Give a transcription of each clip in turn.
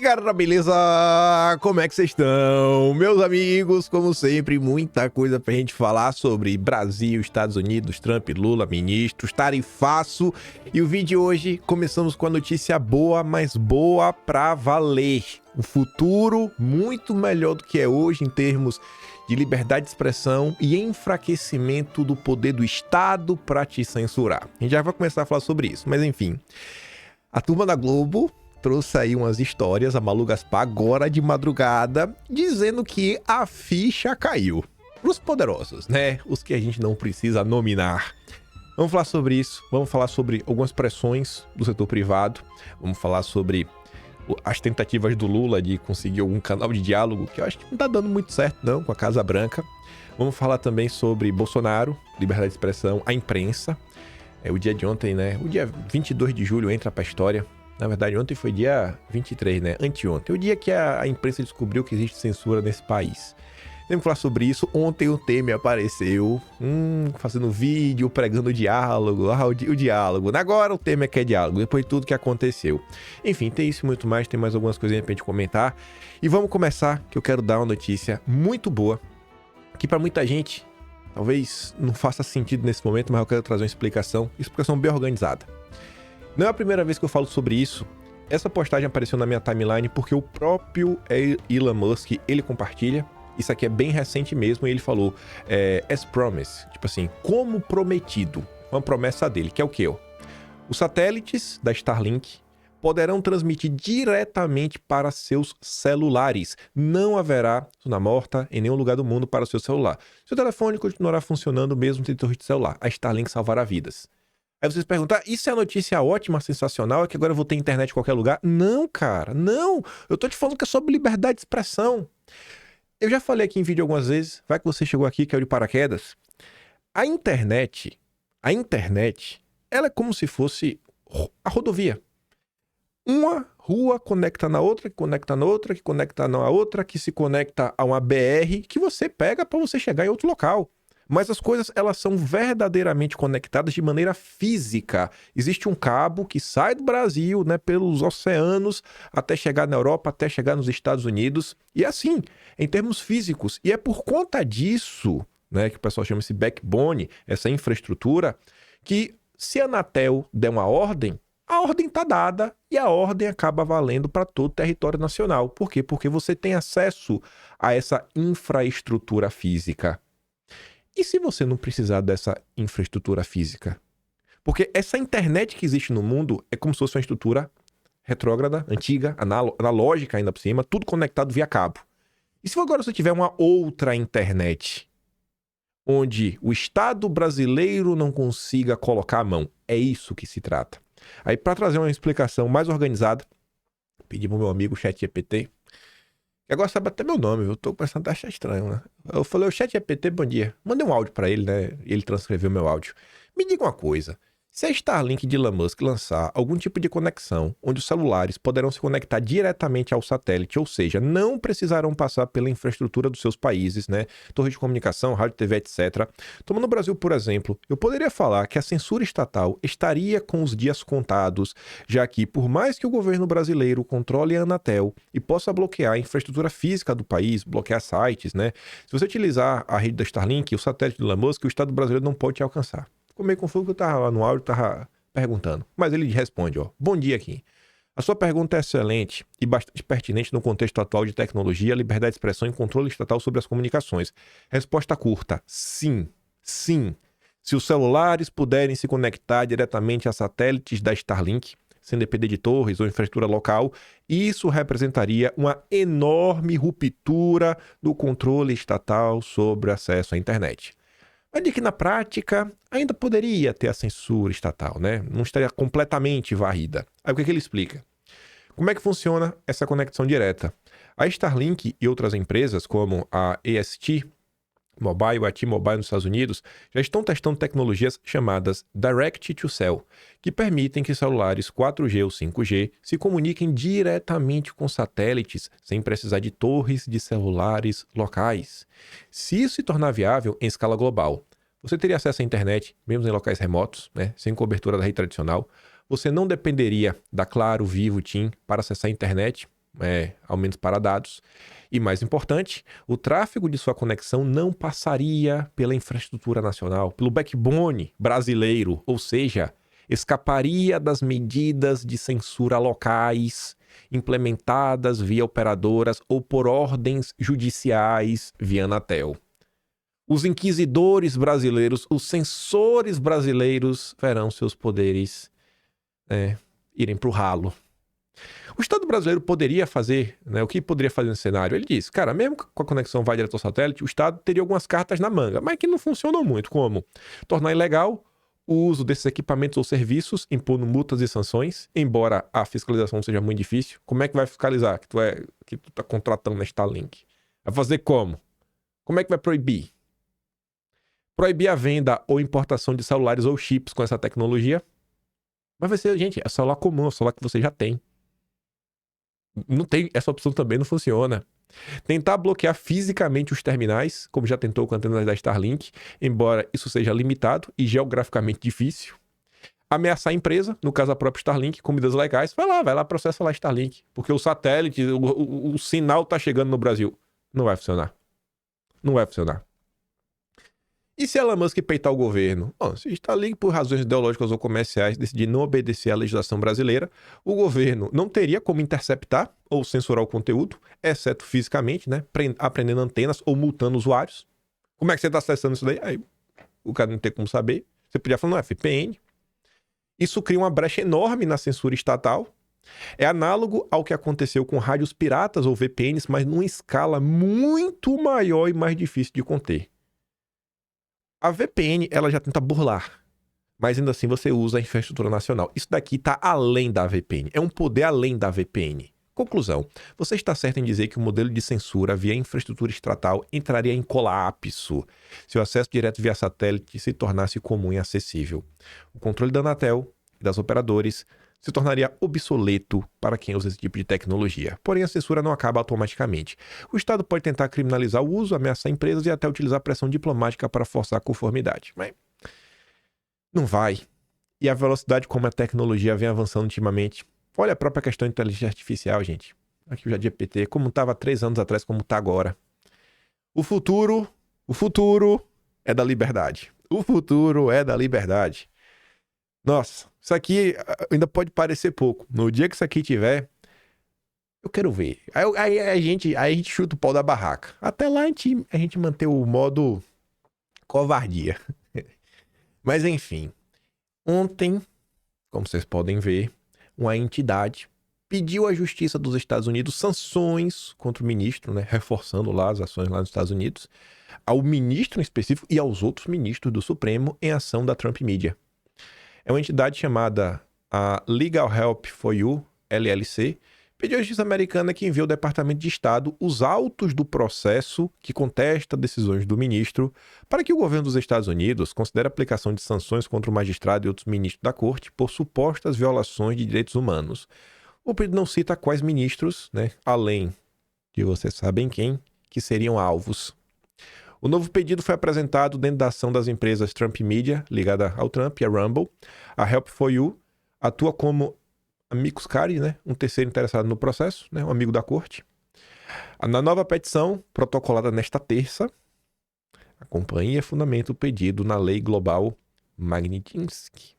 galera, beleza? Como é que vocês estão? Meus amigos, como sempre, muita coisa pra gente falar sobre Brasil, Estados Unidos, Trump, Lula, ministros, tarifaço. E o vídeo de hoje, começamos com a notícia boa, mas boa pra valer. Um futuro muito melhor do que é hoje em termos de liberdade de expressão e enfraquecimento do poder do Estado pra te censurar. A gente já vai começar a falar sobre isso, mas enfim. A turma da Globo trouxe aí umas histórias, a Malu Gaspar, agora de madrugada, dizendo que a ficha caiu. Os poderosos, né? Os que a gente não precisa nominar. Vamos falar sobre isso, vamos falar sobre algumas pressões do setor privado, vamos falar sobre as tentativas do Lula de conseguir algum canal de diálogo, que eu acho que não tá dando muito certo não, com a Casa Branca. Vamos falar também sobre Bolsonaro, liberdade de expressão, a imprensa. O dia de ontem, né? O dia 22 de julho entra pra história. Na verdade, ontem foi dia 23, né? Anteontem. O dia que a imprensa descobriu que existe censura nesse país. Temos que falar sobre isso. Ontem o Temer apareceu, fazendo vídeo, pregando o diálogo. O diálogo. Agora o Temer quer diálogo, depois de tudo que aconteceu. Enfim, tem isso e muito mais. Tem mais algumas coisinhas pra gente comentar. E vamos começar, que eu quero dar uma notícia muito boa, que pra muita gente talvez não faça sentido nesse momento, mas eu quero trazer uma explicação bem organizada. Não é a primeira vez que eu falo sobre isso. Essa postagem apareceu na minha timeline porque o próprio Elon Musk, ele compartilha. Isso aqui é bem recente mesmo, e ele falou, as promised, tipo assim, como prometido. Uma promessa dele, que é o quê? Os satélites da Starlink poderão transmitir diretamente para seus celulares. Não haverá zona morta em nenhum lugar do mundo para o seu celular. Seu telefone continuará funcionando mesmo sem torre de celular. A Starlink salvará vidas. Aí vocês perguntam, isso é a notícia ótima, sensacional, é que agora eu vou ter internet em qualquer lugar? Não, cara, não. Eu tô te falando que é sobre liberdade de expressão. Eu já falei aqui em vídeo algumas vezes, vai que você chegou aqui, caiu de paraquedas. A internet, ela é como se fosse a rodovia. Uma rua conecta na outra, que conecta na outra, que conecta na outra, que se conecta a uma BR, que você pega para você chegar em outro local. Mas as coisas, elas são verdadeiramente conectadas de maneira física. Existe um cabo que sai do Brasil, né, pelos oceanos, até chegar na Europa, até chegar nos Estados Unidos. E assim, em termos físicos. E é por conta disso, né, que o pessoal chama esse backbone, essa infraestrutura, que se a Anatel der uma ordem, a ordem está dada e a ordem acaba valendo para todo o território nacional. Por quê? Porque você tem acesso a essa infraestrutura física. E se você não precisar dessa infraestrutura física? Porque essa internet que existe no mundo é como se fosse uma estrutura retrógrada, antiga, analógica ainda por cima, tudo conectado via cabo. E se agora você tiver uma outra internet, onde o Estado brasileiro não consiga colocar a mão? É isso que se trata. Aí, para trazer uma explicação mais organizada, pedi pro meu amigo ChatGPT, que agora sabe até meu nome, eu tô começando a achar estranho, né? Eu falei, o ChatGPT, bom dia. Mandei um áudio pra ele, né? E ele transcreveu meu áudio. Me diga uma coisa, se a Starlink de Elon Musk lançar algum tipo de conexão, onde os celulares poderão se conectar diretamente ao satélite, ou seja, não precisarão passar pela infraestrutura dos seus países, né? Torre de comunicação, rádio, TV, etc. Tomando no Brasil, por exemplo, eu poderia falar que a censura estatal estaria com os dias contados, já que, por mais que o governo brasileiro controle a Anatel e possa bloquear a infraestrutura física do país, bloquear sites, né? Se você utilizar a rede da Starlink, o satélite do Elon Musk, o Estado brasileiro não pode te alcançar. Ficou meio confuso que eu tava lá no áudio, tava perguntando. Mas ele responde, bom dia aqui. A sua pergunta é excelente e bastante pertinente no contexto atual de tecnologia, liberdade de expressão e controle estatal sobre as comunicações. Resposta curta, sim, sim. Se os celulares puderem se conectar diretamente a satélites da Starlink, sem depender de torres ou infraestrutura local, isso representaria uma enorme ruptura do controle estatal sobre o acesso à internet. Mas de que na prática ainda poderia ter a censura estatal, né? Não estaria completamente varrida. Aí o que ele explica? Como é que funciona essa conexão direta? A Starlink e outras empresas, como a AST Mobile, a T-Mobile nos Estados Unidos, já estão testando tecnologias chamadas Direct-to-Cell, que permitem que celulares 4G ou 5G se comuniquem diretamente com satélites, sem precisar de torres de celulares locais. Se isso se tornar viável em escala global, você teria acesso à internet, mesmo em locais remotos, né, sem cobertura da rede tradicional. Você não dependeria da Claro, Vivo, TIM para acessar a internet, aumentos para dados. E mais importante, o tráfego de sua conexão não passaria pela infraestrutura nacional, pelo backbone brasileiro, ou seja, escaparia das medidas de censura locais implementadas via operadoras ou por ordens judiciais via Anatel. Os inquisidores brasileiros, os censores brasileiros verão seus poderes irem para o ralo. O Estado brasileiro poderia fazer, o que poderia fazer nesse cenário? Ele diz, cara, mesmo com a conexão vai direto ao satélite, o Estado teria algumas cartas na manga, mas que não funcionam muito, como tornar ilegal o uso desses equipamentos ou serviços, impondo multas e sanções, embora a fiscalização seja muito difícil. Como é que vai fiscalizar que tu tá contratando na Starlink? Vai fazer como? Como é que vai proibir? Proibir a venda ou importação de celulares ou chips com essa tecnologia. Mas vai ser, gente, é celular comum, é o celular que você já tem. Não tem, essa opção também não funciona. Tentar bloquear fisicamente os terminais, como já tentou com antenas da Starlink, embora isso seja limitado e geograficamente difícil. Ameaçar a empresa, no caso a própria Starlink, com medidas legais. Vai lá, processa lá a Starlink. Porque o satélite, o sinal tá chegando no Brasil. Não vai funcionar. Não vai funcionar. E se Elon Musk peitar o governo? Bom, se Starlink, por razões ideológicas ou comerciais, decidir não obedecer à legislação brasileira, o governo não teria como interceptar ou censurar o conteúdo, exceto fisicamente, aprendendo antenas ou multando usuários. Como é que você está acessando isso daí? Aí o cara não tem como saber. Você podia falar, não, é VPN. Isso cria uma brecha enorme na censura estatal. É análogo ao que aconteceu com rádios piratas ou VPNs, mas numa escala muito maior e mais difícil de conter. A VPN, ela já tenta burlar, mas ainda assim você usa a infraestrutura nacional. Isso daqui está além da VPN, é um poder além da VPN. Conclusão, você está certo em dizer que o modelo de censura via infraestrutura estatal entraria em colapso se o acesso direto via satélite se tornasse comum e acessível. O controle da Anatel e das operadoras se tornaria obsoleto para quem usa esse tipo de tecnologia. Porém, a censura não acaba automaticamente. O Estado pode tentar criminalizar o uso, ameaçar empresas e até utilizar pressão diplomática para forçar a conformidade. Mas não vai. E a velocidade como a tecnologia vem avançando ultimamente. Olha a própria questão de inteligência artificial, gente. Aqui o ChatGPT, como estava há 3 anos atrás, como está agora. O futuro é da liberdade. O futuro é da liberdade. Nossa, isso aqui ainda pode parecer pouco. No dia que isso aqui tiver, eu quero ver. Aí a gente chuta o pau da barraca. Até lá a gente mantém o modo covardia. Mas enfim, ontem, como vocês podem ver, uma entidade pediu à Justiça dos Estados Unidos sanções contra o ministro, reforçando lá as ações lá nos Estados Unidos, ao ministro em específico e aos outros ministros do Supremo em ação da Trump Media. É uma entidade chamada a Legal Help for You, LLC, pediu à Justiça americana que envie ao Departamento de Estado os autos do processo que contesta decisões do ministro para que o governo dos Estados Unidos considere a aplicação de sanções contra o magistrado e outros ministros da corte por supostas violações de direitos humanos. O pedido não cita quais ministros, além de vocês sabem quem, que seriam alvos. O novo pedido foi apresentado dentro da ação das empresas Trump Media, ligada ao Trump, e a Rumble. A Help for You atua como amicus curiae, um terceiro interessado no processo, um amigo da corte. Na nova petição, protocolada nesta terça, a companhia fundamenta o pedido na lei global Magnitsky.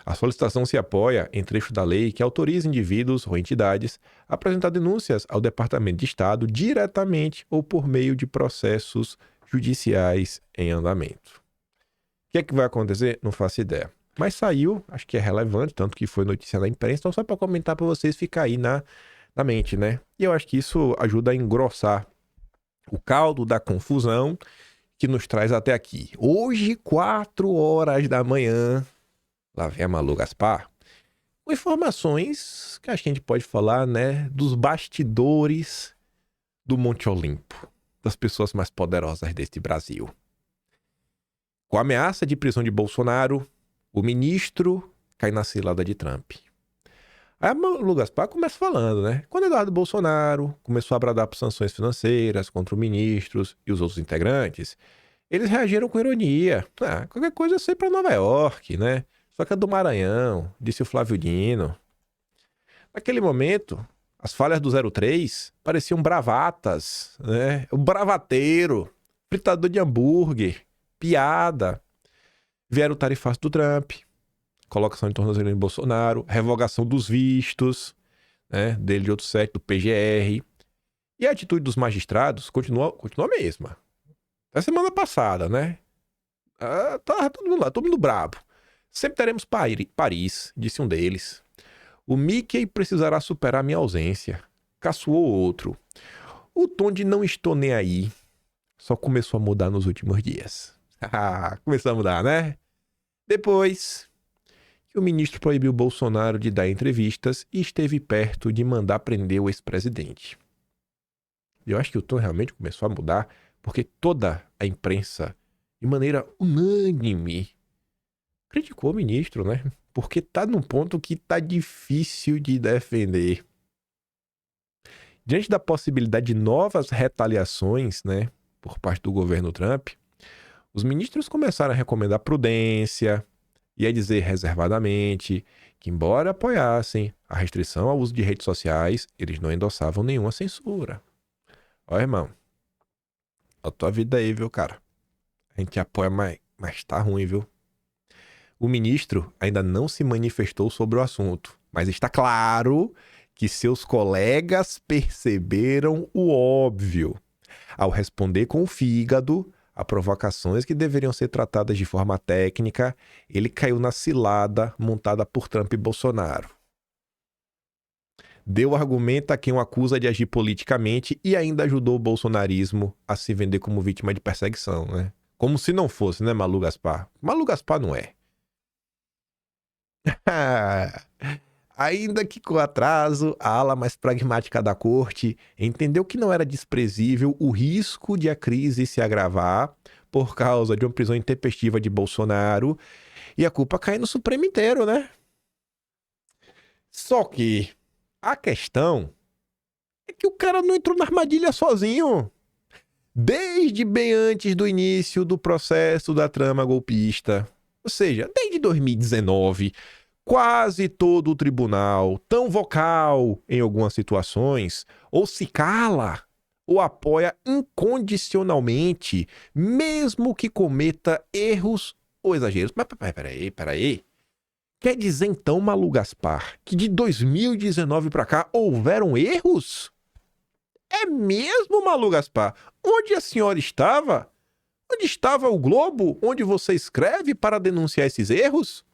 A solicitação se apoia em trecho da lei que autoriza indivíduos ou entidades a apresentar denúncias ao Departamento de Estado diretamente ou por meio de processos judiciais em andamento. O que é que vai acontecer? Não faço ideia. Mas saiu, acho que é relevante, tanto que foi notícia na imprensa, então só para comentar para vocês ficar aí na mente, E eu acho que isso ajuda a engrossar o caldo da confusão que nos traz até aqui. Hoje, 4 horas da manhã, lá vem a Malu Gaspar, com informações que acho que a gente pode falar, dos bastidores do Monte Olimpo, das pessoas mais poderosas deste Brasil. Com a ameaça de prisão de Bolsonaro, o ministro cai na cilada de Trump. Aí a Malu Gaspar começa falando, Quando Eduardo Bolsonaro começou a bradar por sanções financeiras contra os ministros e os outros integrantes, eles reagiram com ironia. Qualquer coisa eu sei para Nova York, Só que é do Maranhão, disse o Flávio Dino. Naquele momento, As falhas do 03 pareciam bravatas, né? O bravateiro, fritador de hambúrguer, piada. Vieram o tarifaço do Trump, colocação de tornozeleira em Bolsonaro, revogação dos vistos, né? Dele de outro sete, do PGR. E a atitude dos magistrados continua a mesma. Até semana passada, né? Tá todo mundo lá, todo mundo brabo. Sempre teremos Paris, disse um deles. O Mickey precisará superar minha ausência. Caçoou outro. O tom de não estou nem aí só começou a mudar nos últimos dias. Começou a mudar, né? Depois que o ministro proibiu Bolsonaro de dar entrevistas e esteve perto de mandar prender o ex-presidente. Eu acho que o tom realmente começou a mudar porque toda a imprensa, de maneira unânime, criticou o ministro, né? Porque tá num ponto que tá difícil de defender. Diante da possibilidade de novas retaliações, né, por parte do governo Trump, os ministros começaram a recomendar prudência e a dizer reservadamente que, embora apoiassem a restrição ao uso de redes sociais, eles não endossavam nenhuma censura. Ó, irmão, a tua vida aí, viu, cara? A gente apoia, mas tá ruim, viu? O ministro ainda não se manifestou sobre o assunto, mas está claro que seus colegas perceberam o óbvio ao responder com o fígado a provocações que deveriam ser tratadas de forma técnica. Ele caiu na cilada montada por Trump e Bolsonaro. Deu argumento a quem o acusa de agir politicamente e ainda ajudou o bolsonarismo a se vender como vítima de perseguição, né? Como se não fosse, né, Malu Gaspar? Malu Gaspar não é. Ainda que com atraso, a ala mais pragmática da corte entendeu que não era desprezível o risco de a crise se agravar por causa de uma prisão intempestiva de Bolsonaro e a culpa cai no Supremo inteiro, né? Só que a questão é que o cara não entrou na armadilha sozinho. Desde bem antes do início do processo da trama golpista, ou seja, desde 2019, quase todo o tribunal, tão vocal em algumas situações, ou se cala ou apoia incondicionalmente, mesmo que cometa erros ou exageros. Mas peraí. Quer dizer então, Malu Gaspar, que de 2019 para cá houveram erros? É mesmo, Malu Gaspar? Onde a senhora estava? Onde estava o Globo onde você escreve para denunciar esses erros?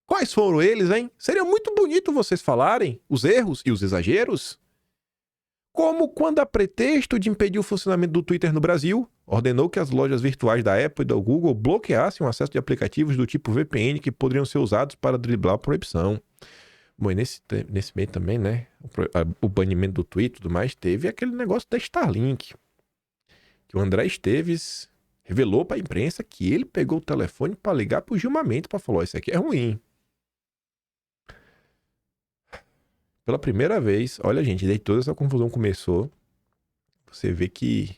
Quais foram eles, hein? Seria muito bonito vocês falarem os erros e os exageros. Como quando, a pretexto de impedir o funcionamento do Twitter no Brasil, ordenou que as lojas virtuais da Apple e da Google bloqueassem o acesso de aplicativos do tipo VPN que poderiam ser usados para driblar a proibição. Bom, e nesse meio também, né? O banimento do Twitter e tudo mais, teve aquele negócio da Starlink. Que o André Esteves revelou para a imprensa que ele pegou o telefone para ligar para o Gilmar Mendes para falar: isso aqui é ruim. Pela primeira vez, olha, gente, desde toda essa confusão começou, você vê que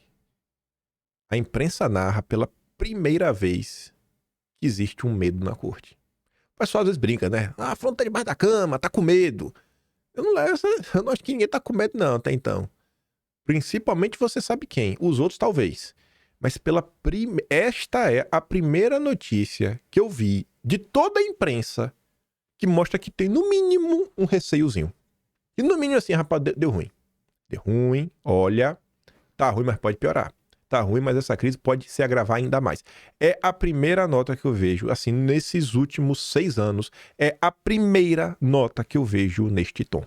a imprensa narra pela primeira vez que existe um medo na corte. O pessoal às vezes brinca, né? Ah, a fronte tá debaixo da cama, tá com medo. Eu não acho que ninguém tá com medo não, até então. Principalmente você sabe quem. Os outros talvez. Mas esta é a primeira notícia que eu vi de toda a imprensa que mostra que tem no mínimo um receiozinho. E no mínimo assim, rapaz, deu ruim. Deu ruim, olha, tá ruim, mas pode piorar. Tá ruim, mas essa crise pode se agravar ainda mais. É a primeira nota que eu vejo, assim, nesses últimos 6 anos. É a primeira nota que eu vejo neste tom.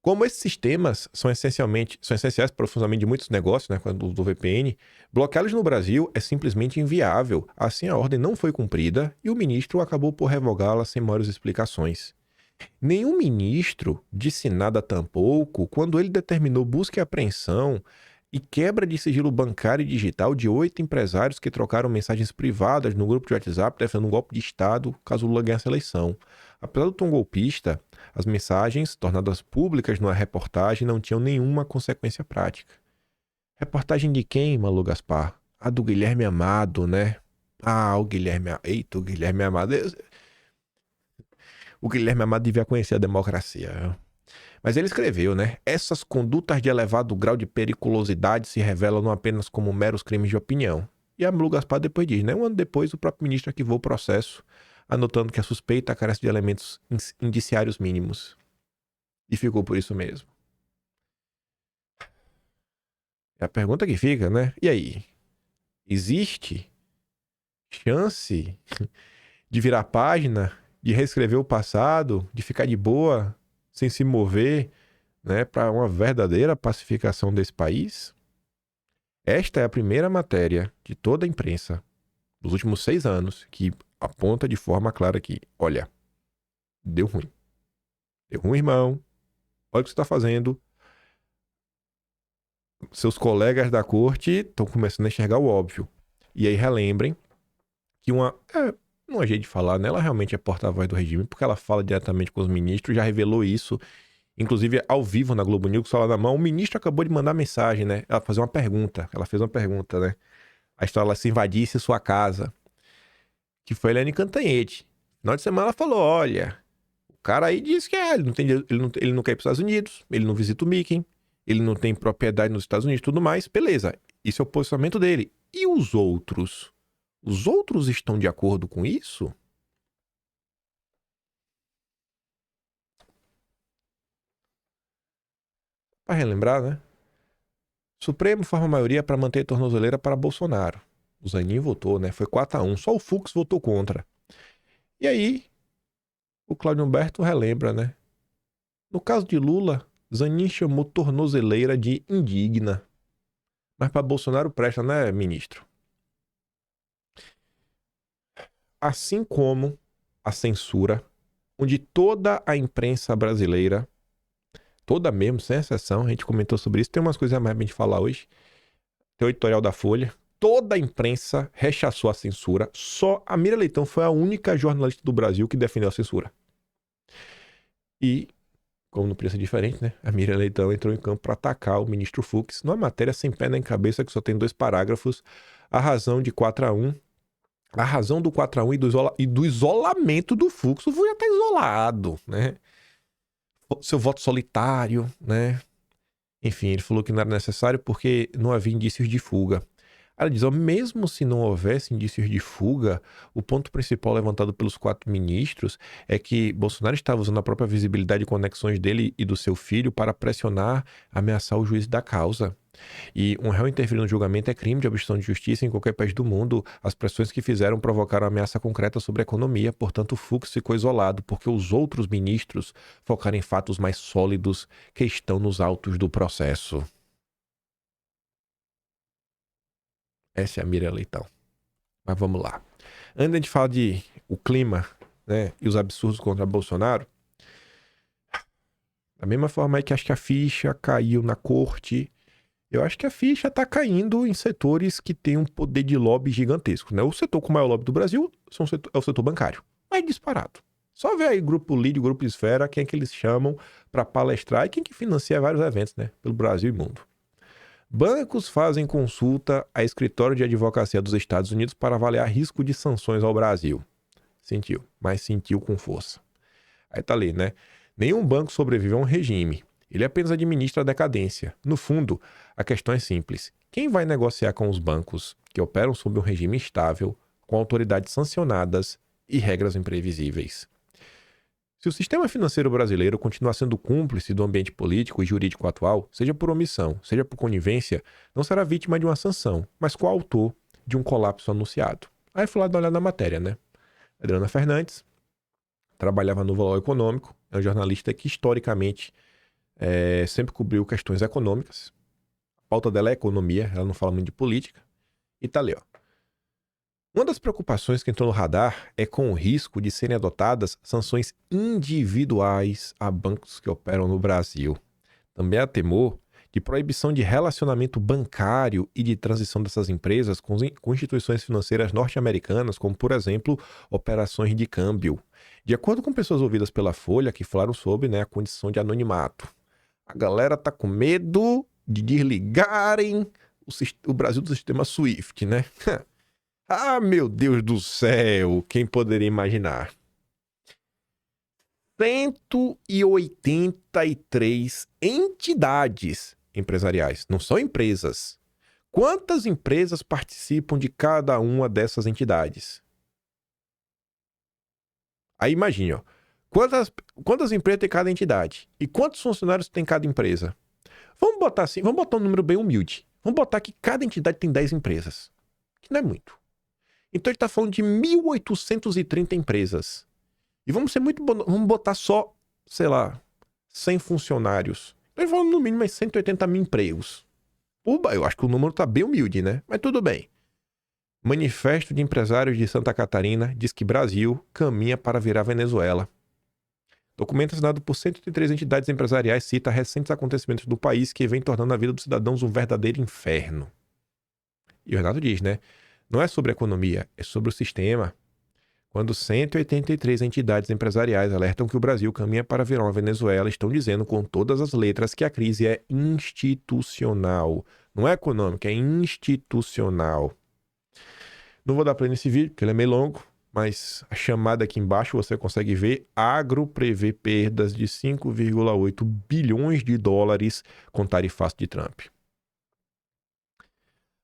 Como esses sistemas são essenciais para o funcionamento de muitos negócios, né, do VPN, bloqueá-los no Brasil é simplesmente inviável. Assim, a ordem não foi cumprida e o ministro acabou por revogá-la sem maiores explicações. Nenhum ministro disse nada tampouco quando ele determinou busca e apreensão e quebra de sigilo bancário e digital de 8 empresários que trocaram mensagens privadas no grupo de WhatsApp defendendo um golpe de Estado caso Lula ganhasse a eleição. Apesar do tom golpista, as mensagens, tornadas públicas numa reportagem, não tinham nenhuma consequência prática. Reportagem de quem, Malu Gaspar? A do Guilherme Amado, né? Ah, o Guilherme... Eita, o Guilherme Amado... O Guilherme Amado devia conhecer a democracia. Mas ele escreveu, né? Essas condutas de elevado grau de periculosidade se revelam não apenas como meros crimes de opinião. E a Mlu Gaspar depois diz, né? Um ano depois, o próprio ministro arquivou o processo, anotando que a suspeita carece de elementos indiciários mínimos. E ficou por isso mesmo. É a pergunta que fica, né? E aí? Existe chance de virar página, de reescrever o passado, de ficar de boa, sem se mover, né, para uma verdadeira pacificação desse país? Esta é a primeira matéria de toda a imprensa dos últimos 6 anos que aponta de forma clara que, olha, deu ruim. Deu ruim, irmão. Olha o que você está fazendo. Seus colegas da corte estão começando a enxergar o óbvio. E aí relembrem que não é jeito de falar, né? Ela realmente é porta-voz do regime, porque ela fala diretamente com os ministros, já revelou isso, inclusive ao vivo na Globo News, só lá na mão. O ministro acabou de mandar mensagem, né? Ela fez uma pergunta, né? A história, ela se invadisse sua casa, que foi a Eliane Cantanhete. No final de semana ela falou, olha, o cara aí disse que ele não quer ir para os Estados Unidos, ele não visita o Mickey, ele não tem propriedade nos Estados Unidos e tudo mais. Beleza, isso é o posicionamento dele. E os outros? Os outros estão de acordo com isso? Para relembrar, né? Supremo forma maioria para manter tornozeleira para Bolsonaro. O Zanin votou, né? Foi 4-1. Só o Fux votou contra. E aí, o Cláudio Humberto relembra, né? No caso de Lula, Zanin chamou tornozeleira de indigna. Mas para Bolsonaro presta, né, ministro? Assim como a censura, onde toda a imprensa brasileira, toda mesmo, sem exceção, a gente comentou sobre isso, tem umas coisas a mais pra gente falar hoje. Tem o editorial da Folha. Toda a imprensa rechaçou a censura. Só a Mira Leitão foi a única jornalista do Brasil que defendeu a censura. E, como não podia ser diferente, né? A Mira Leitão entrou em campo para atacar o ministro Fux numa matéria sem pé nem cabeça que só tem 2 parágrafos. A razão de 4-1. A razão do 4-1 e do isolamento do Fux. O Fux já tá isolado, né? Seu voto solitário, né? Enfim, ele falou que não era necessário porque não havia indícios de fuga. Ela diz, ó, mesmo se não houvesse indícios de fuga, o ponto principal levantado pelos 4 ministros é que Bolsonaro estava usando a própria visibilidade e conexões dele e do seu filho para pressionar, ameaçar o juiz da causa. E um réu interferir no julgamento é crime de obstrução de justiça em qualquer país do mundo. As pressões que fizeram provocaram ameaça concreta sobre a economia. Portanto, o Fux ficou isolado porque os outros ministros focaram em fatos mais sólidos que estão nos autos do processo. Essa é a Mira Leitão. Mas vamos lá. Antes de falar de o clima, né, e os absurdos contra Bolsonaro, da mesma forma aí que acho que a ficha caiu na corte, eu acho que a ficha tá caindo em setores que têm um poder de lobby gigantesco, né? O setor com o maior lobby do Brasil é o setor bancário. Mais disparado. Só ver aí Grupo Lead, Grupo Esfera, quem é que eles chamam para palestrar e quem que financia vários eventos, né? Pelo Brasil e mundo. Bancos fazem consulta a escritório de advocacia dos Estados Unidos para avaliar risco de sanções ao Brasil. Sentiu, mas sentiu com força. Aí tá ali, né? Nenhum banco sobrevive a um regime. Ele apenas administra a decadência. No fundo, a questão é simples. Quem vai negociar com os bancos que operam sob um regime instável, com autoridades sancionadas e regras imprevisíveis? Se o sistema financeiro brasileiro continuar sendo cúmplice do ambiente político e jurídico atual, seja por omissão, seja por conivência, não será vítima de uma sanção, mas coautor de um colapso anunciado. Aí fui lá dar uma olhada na matéria, né? Adriana Fernandes trabalhava no Valor Econômico, é um jornalista que historicamente sempre cobriu questões econômicas. A pauta dela é economia, ela não fala muito de política. E tá ali, ó. Uma das preocupações que entrou no radar é com o risco de serem adotadas sanções individuais a bancos que operam no Brasil. Também há temor de proibição de relacionamento bancário e de transição dessas empresas com instituições financeiras norte-americanas, como, por exemplo, operações de câmbio. De acordo com pessoas ouvidas pela Folha, que falaram sobre, né, a condição de anonimato. A galera tá com medo de desligarem o Brasil do sistema SWIFT, né? Ah, meu Deus do céu, quem poderia imaginar? 183 entidades empresariais, não são empresas. Quantas empresas participam de cada uma dessas entidades? Aí imagine, ó, quantas empresas tem cada entidade? E quantos funcionários tem cada empresa? Vamos botar assim, vamos botar um número bem humilde. Vamos botar que cada entidade tem 10 empresas, que não é muito. Então a gente está falando de 1.830 empresas. E vamos botar só, sei lá, 100 funcionários. Então a gente falando no mínimo 180 mil empregos. Uba, eu acho que o número está bem humilde, né? Mas tudo bem. Manifesto de Empresários de Santa Catarina diz que Brasil caminha para virar Venezuela. Documento assinado por 183 entidades empresariais cita recentes acontecimentos do país que vem tornando a vida dos cidadãos um verdadeiro inferno. E o Renato diz, né? Não é sobre a economia, é sobre o sistema. Quando 183 entidades empresariais alertam que o Brasil caminha para virar uma Venezuela, estão dizendo com todas as letras que a crise é institucional. Não é econômica, é institucional. Não vou dar play nesse vídeo, porque ele é meio longo, mas a chamada aqui embaixo você consegue ver. Agro prevê perdas de 5,8 bilhões de dólares com tarifaço de Trump.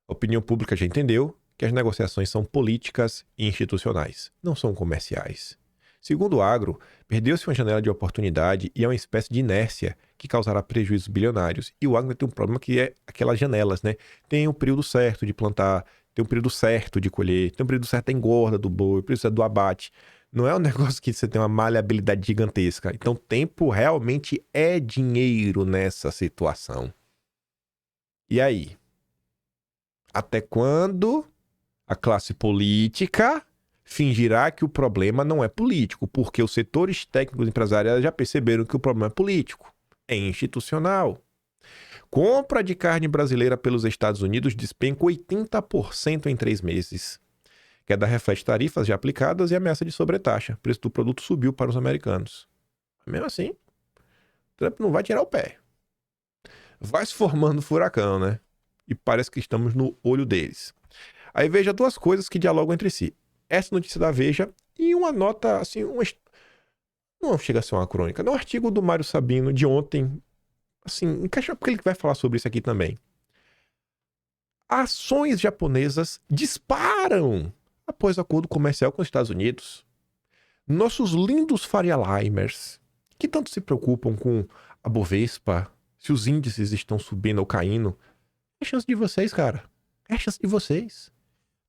A opinião pública já entendeu que as negociações são políticas e institucionais, não são comerciais. Segundo o Agro, perdeu-se uma janela de oportunidade e é uma espécie de inércia que causará prejuízos bilionários. E o Agro tem um problema que é aquelas janelas, né? Tem um período certo de plantar, tem um período certo de colher, tem um período certo da engorda do boi, o período certo do abate. Não é um negócio que você tem uma maleabilidade gigantesca. Então, tempo realmente é dinheiro nessa situação. E aí? Até quando a classe política fingirá que o problema não é político? Porque os setores técnicos empresariais já perceberam que o problema é político, é institucional. Compra de carne brasileira pelos Estados Unidos despenca 80% em 3 meses. Queda reflete tarifas já aplicadas e ameaça de sobretaxa. O preço do produto subiu para os americanos. Mesmo assim, Trump não vai tirar o pé. Vai se formando furacão, né? E parece que estamos no olho deles. Aí veja duas coisas que dialogam entre si. Essa notícia da Veja e uma nota, assim, não chega a ser uma crônica, é um artigo do Mário Sabino de ontem, assim, encaixa porque ele vai falar sobre isso aqui também. Ações japonesas disparam após acordo comercial com os Estados Unidos. Nossos lindos Faria Limers, que tanto se preocupam com a Bovespa, se os índices estão subindo ou caindo, é chance de vocês, cara. É chance de vocês.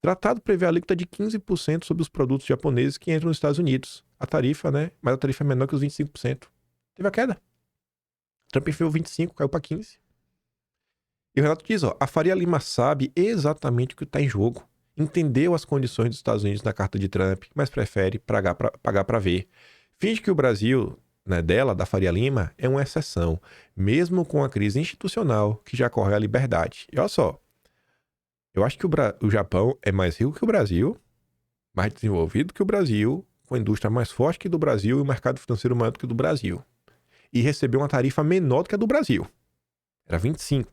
Tratado prevê a alíquota de 15% sobre os produtos japoneses que entram nos Estados Unidos. A tarifa, né? Mas a tarifa é menor que os 25%. Teve a queda. Trump enfiou 25%, caiu para 15%. E o Renato diz, ó, a Faria Lima sabe exatamente o que está em jogo. Entendeu as condições dos Estados Unidos na carta de Trump, mas prefere pagar para ver. Finge que o Brasil, né, da Faria Lima, é uma exceção, mesmo com a crise institucional que já corre a liberdade. E olha só, eu acho que o Japão é mais rico que o Brasil, mais desenvolvido que o Brasil, com a indústria mais forte que do Brasil e o mercado financeiro maior do que o do Brasil. E recebeu uma tarifa menor do que a do Brasil. Era 25%.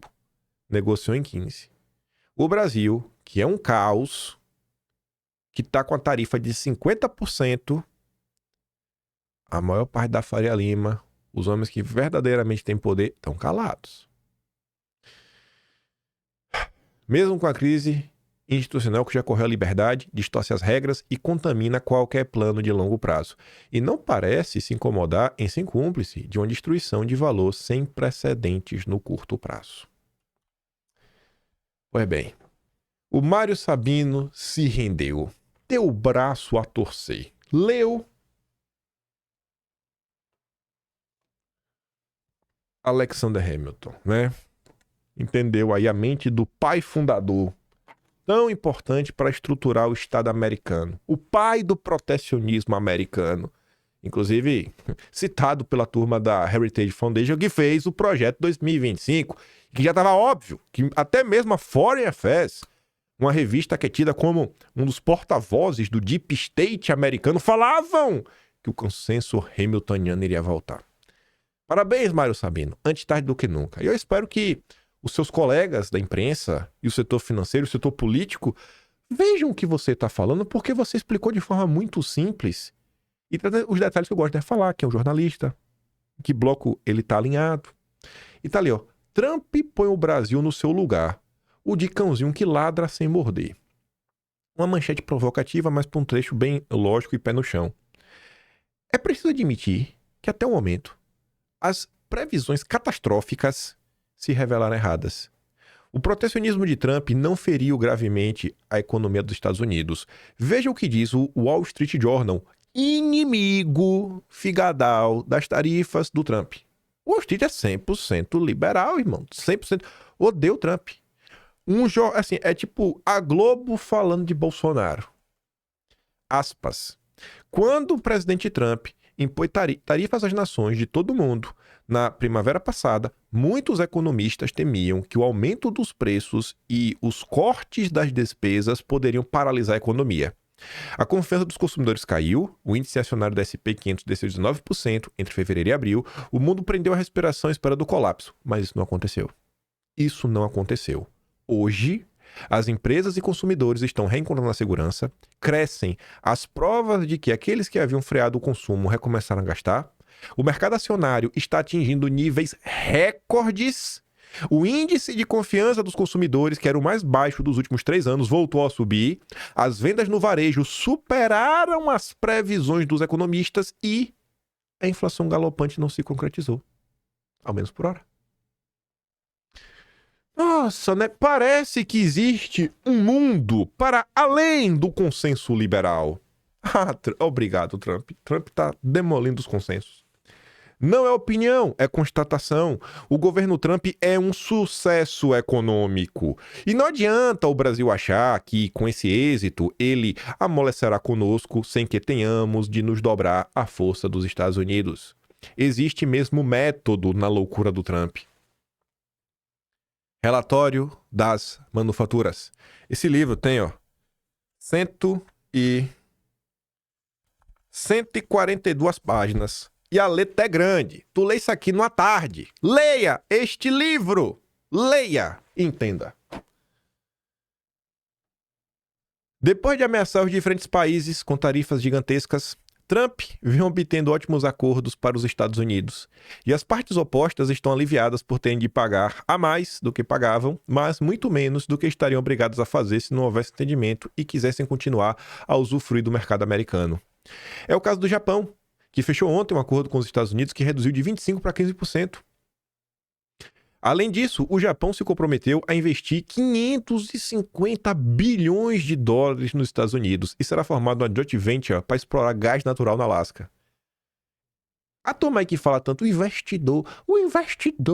Negociou em 15%. O Brasil, que é um caos, que está com a tarifa de 50%, a maior parte da Faria Lima, os homens que verdadeiramente têm poder, estão calados. Mesmo com a crise institucional que já correu a liberdade, distorce as regras e contamina qualquer plano de longo prazo. E não parece se incomodar em ser cúmplice de uma destruição de valor sem precedentes no curto prazo. Pois bem, o Mário Sabino se rendeu, deu o braço a torcer, leu Alexander Hamilton, né? Entendeu aí a mente do pai fundador, tão importante para estruturar o Estado americano, o pai do protecionismo americano, inclusive citado pela turma da Heritage Foundation, que fez o projeto 2025, que já estava óbvio que até mesmo a Foreign Affairs, uma revista que é tida como um dos porta-vozes do Deep State americano, falavam que o consenso hamiltoniano iria voltar. Parabéns, Mário Sabino, antes tarde do que nunca. E eu espero que os seus colegas da imprensa e o setor financeiro, o setor político, vejam o que você está falando, porque você explicou de forma muito simples E trazendo os detalhes que eu gosto de falar, que é um jornalista, que bloco ele tá alinhado. E tá ali, ó. Trump põe o Brasil no seu lugar. O de cãozinho que ladra sem morder. Uma manchete provocativa, mas para um trecho bem lógico e pé no chão. É preciso admitir que até o momento as previsões catastróficas se revelaram erradas. O protecionismo de Trump não feriu gravemente a economia dos Estados Unidos. Veja o que diz o Wall Street Journal, inimigo figadal das tarifas do Trump. O Wall Street é 100% liberal, irmão. 100%. Odeia o Trump. Assim, é tipo a Globo falando de Bolsonaro. Aspas. Quando o presidente Trump impôs tarifas às nações de todo mundo na primavera passada, muitos economistas temiam que o aumento dos preços e os cortes das despesas poderiam paralisar a economia. A confiança dos consumidores caiu, o índice acionário do S&P 500 desceu 19% entre fevereiro e abril, o mundo prendeu a respiração esperando o colapso, mas isso não aconteceu. Isso não aconteceu. Hoje, as empresas e consumidores estão reencontrando a segurança, crescem as provas de que aqueles que haviam freado o consumo recomeçaram a gastar, o mercado acionário está atingindo níveis recordes, o índice de confiança dos consumidores, que era o mais baixo dos últimos 3 anos, voltou a subir, as vendas no varejo superaram as previsões dos economistas e a inflação galopante não se concretizou, ao menos por hora. Nossa, né? Parece que existe um mundo para além do consenso liberal. Obrigado, Trump. Trump tá demolindo os consensos. Não é opinião, é constatação. O governo Trump é um sucesso econômico. E não adianta o Brasil achar que, com esse êxito, ele amolecerá conosco sem que tenhamos de nos dobrar à força dos Estados Unidos. Existe mesmo método na loucura do Trump. Relatório das manufaturas. Esse livro tem, ó, 142 páginas. E a letra é grande. Tu lê isso aqui numa tarde. Leia este livro. Leia. Entenda. Depois de ameaçar os diferentes países com tarifas gigantescas, Trump vem obtendo ótimos acordos para os Estados Unidos. E as partes opostas estão aliviadas por terem de pagar a mais do que pagavam, mas muito menos do que estariam obrigados a fazer se não houvesse entendimento e quisessem continuar a usufruir do mercado americano. É o caso do Japão, que fechou ontem um acordo com os Estados Unidos que reduziu de 25% para 15%. Além disso, o Japão se comprometeu a investir 550 bilhões de dólares nos Estados Unidos e será formada uma joint venture para explorar gás natural no Alasca. A turma aí que fala tanto o investidor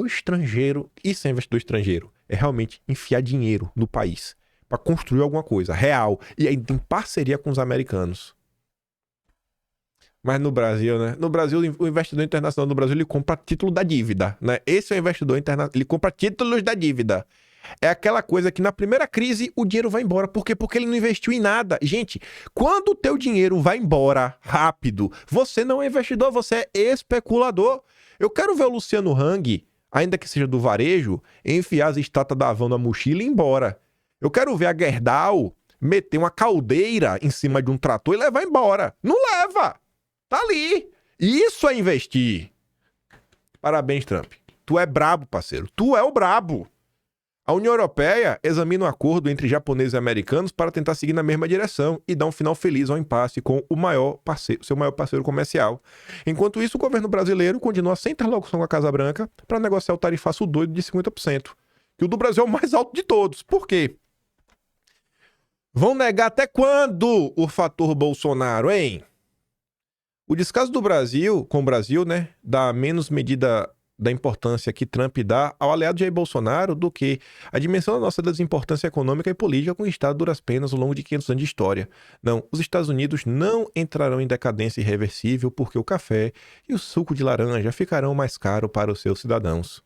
estrangeiro, isso é investidor estrangeiro, é realmente enfiar dinheiro no país para construir alguma coisa real e ainda em parceria com os americanos. Mas no Brasil, né? No Brasil, o investidor internacional no Brasil, ele compra título da dívida, né? Esse é o investidor internacional, ele compra títulos da dívida. É aquela coisa que na primeira crise o dinheiro vai embora. Por quê? Porque ele não investiu em nada. Gente, quando o teu dinheiro vai embora rápido, você não é investidor, você é especulador. Eu quero ver o Luciano Hang, ainda que seja do varejo, enfiar as estátuas da Havan na mochila e ir embora. Eu quero ver a Gerdau meter uma caldeira em cima de um trator e levar embora. Não leva! Tá ali. Isso é investir. Parabéns, Trump. Tu é brabo, parceiro. Tu é o brabo. A União Europeia examina um acordo entre japoneses e americanos para tentar seguir na mesma direção e dar um final feliz ao impasse com seu maior parceiro comercial. Enquanto isso, o governo brasileiro continua sem interlocução com a Casa Branca para negociar o tarifaço doido de 50%. Que o do Brasil é o mais alto de todos. Por quê? Vão negar até quando o fator Bolsonaro, hein? O descaso do Brasil, com o Brasil, né, dá menos medida da importância que Trump dá ao aliado Jair Bolsonaro do que a dimensão da nossa desimportância econômica e política conquistada duras penas ao longo de 500 anos de história. Não, os Estados Unidos não entrarão em decadência irreversível porque o café e o suco de laranja ficarão mais caros para os seus cidadãos.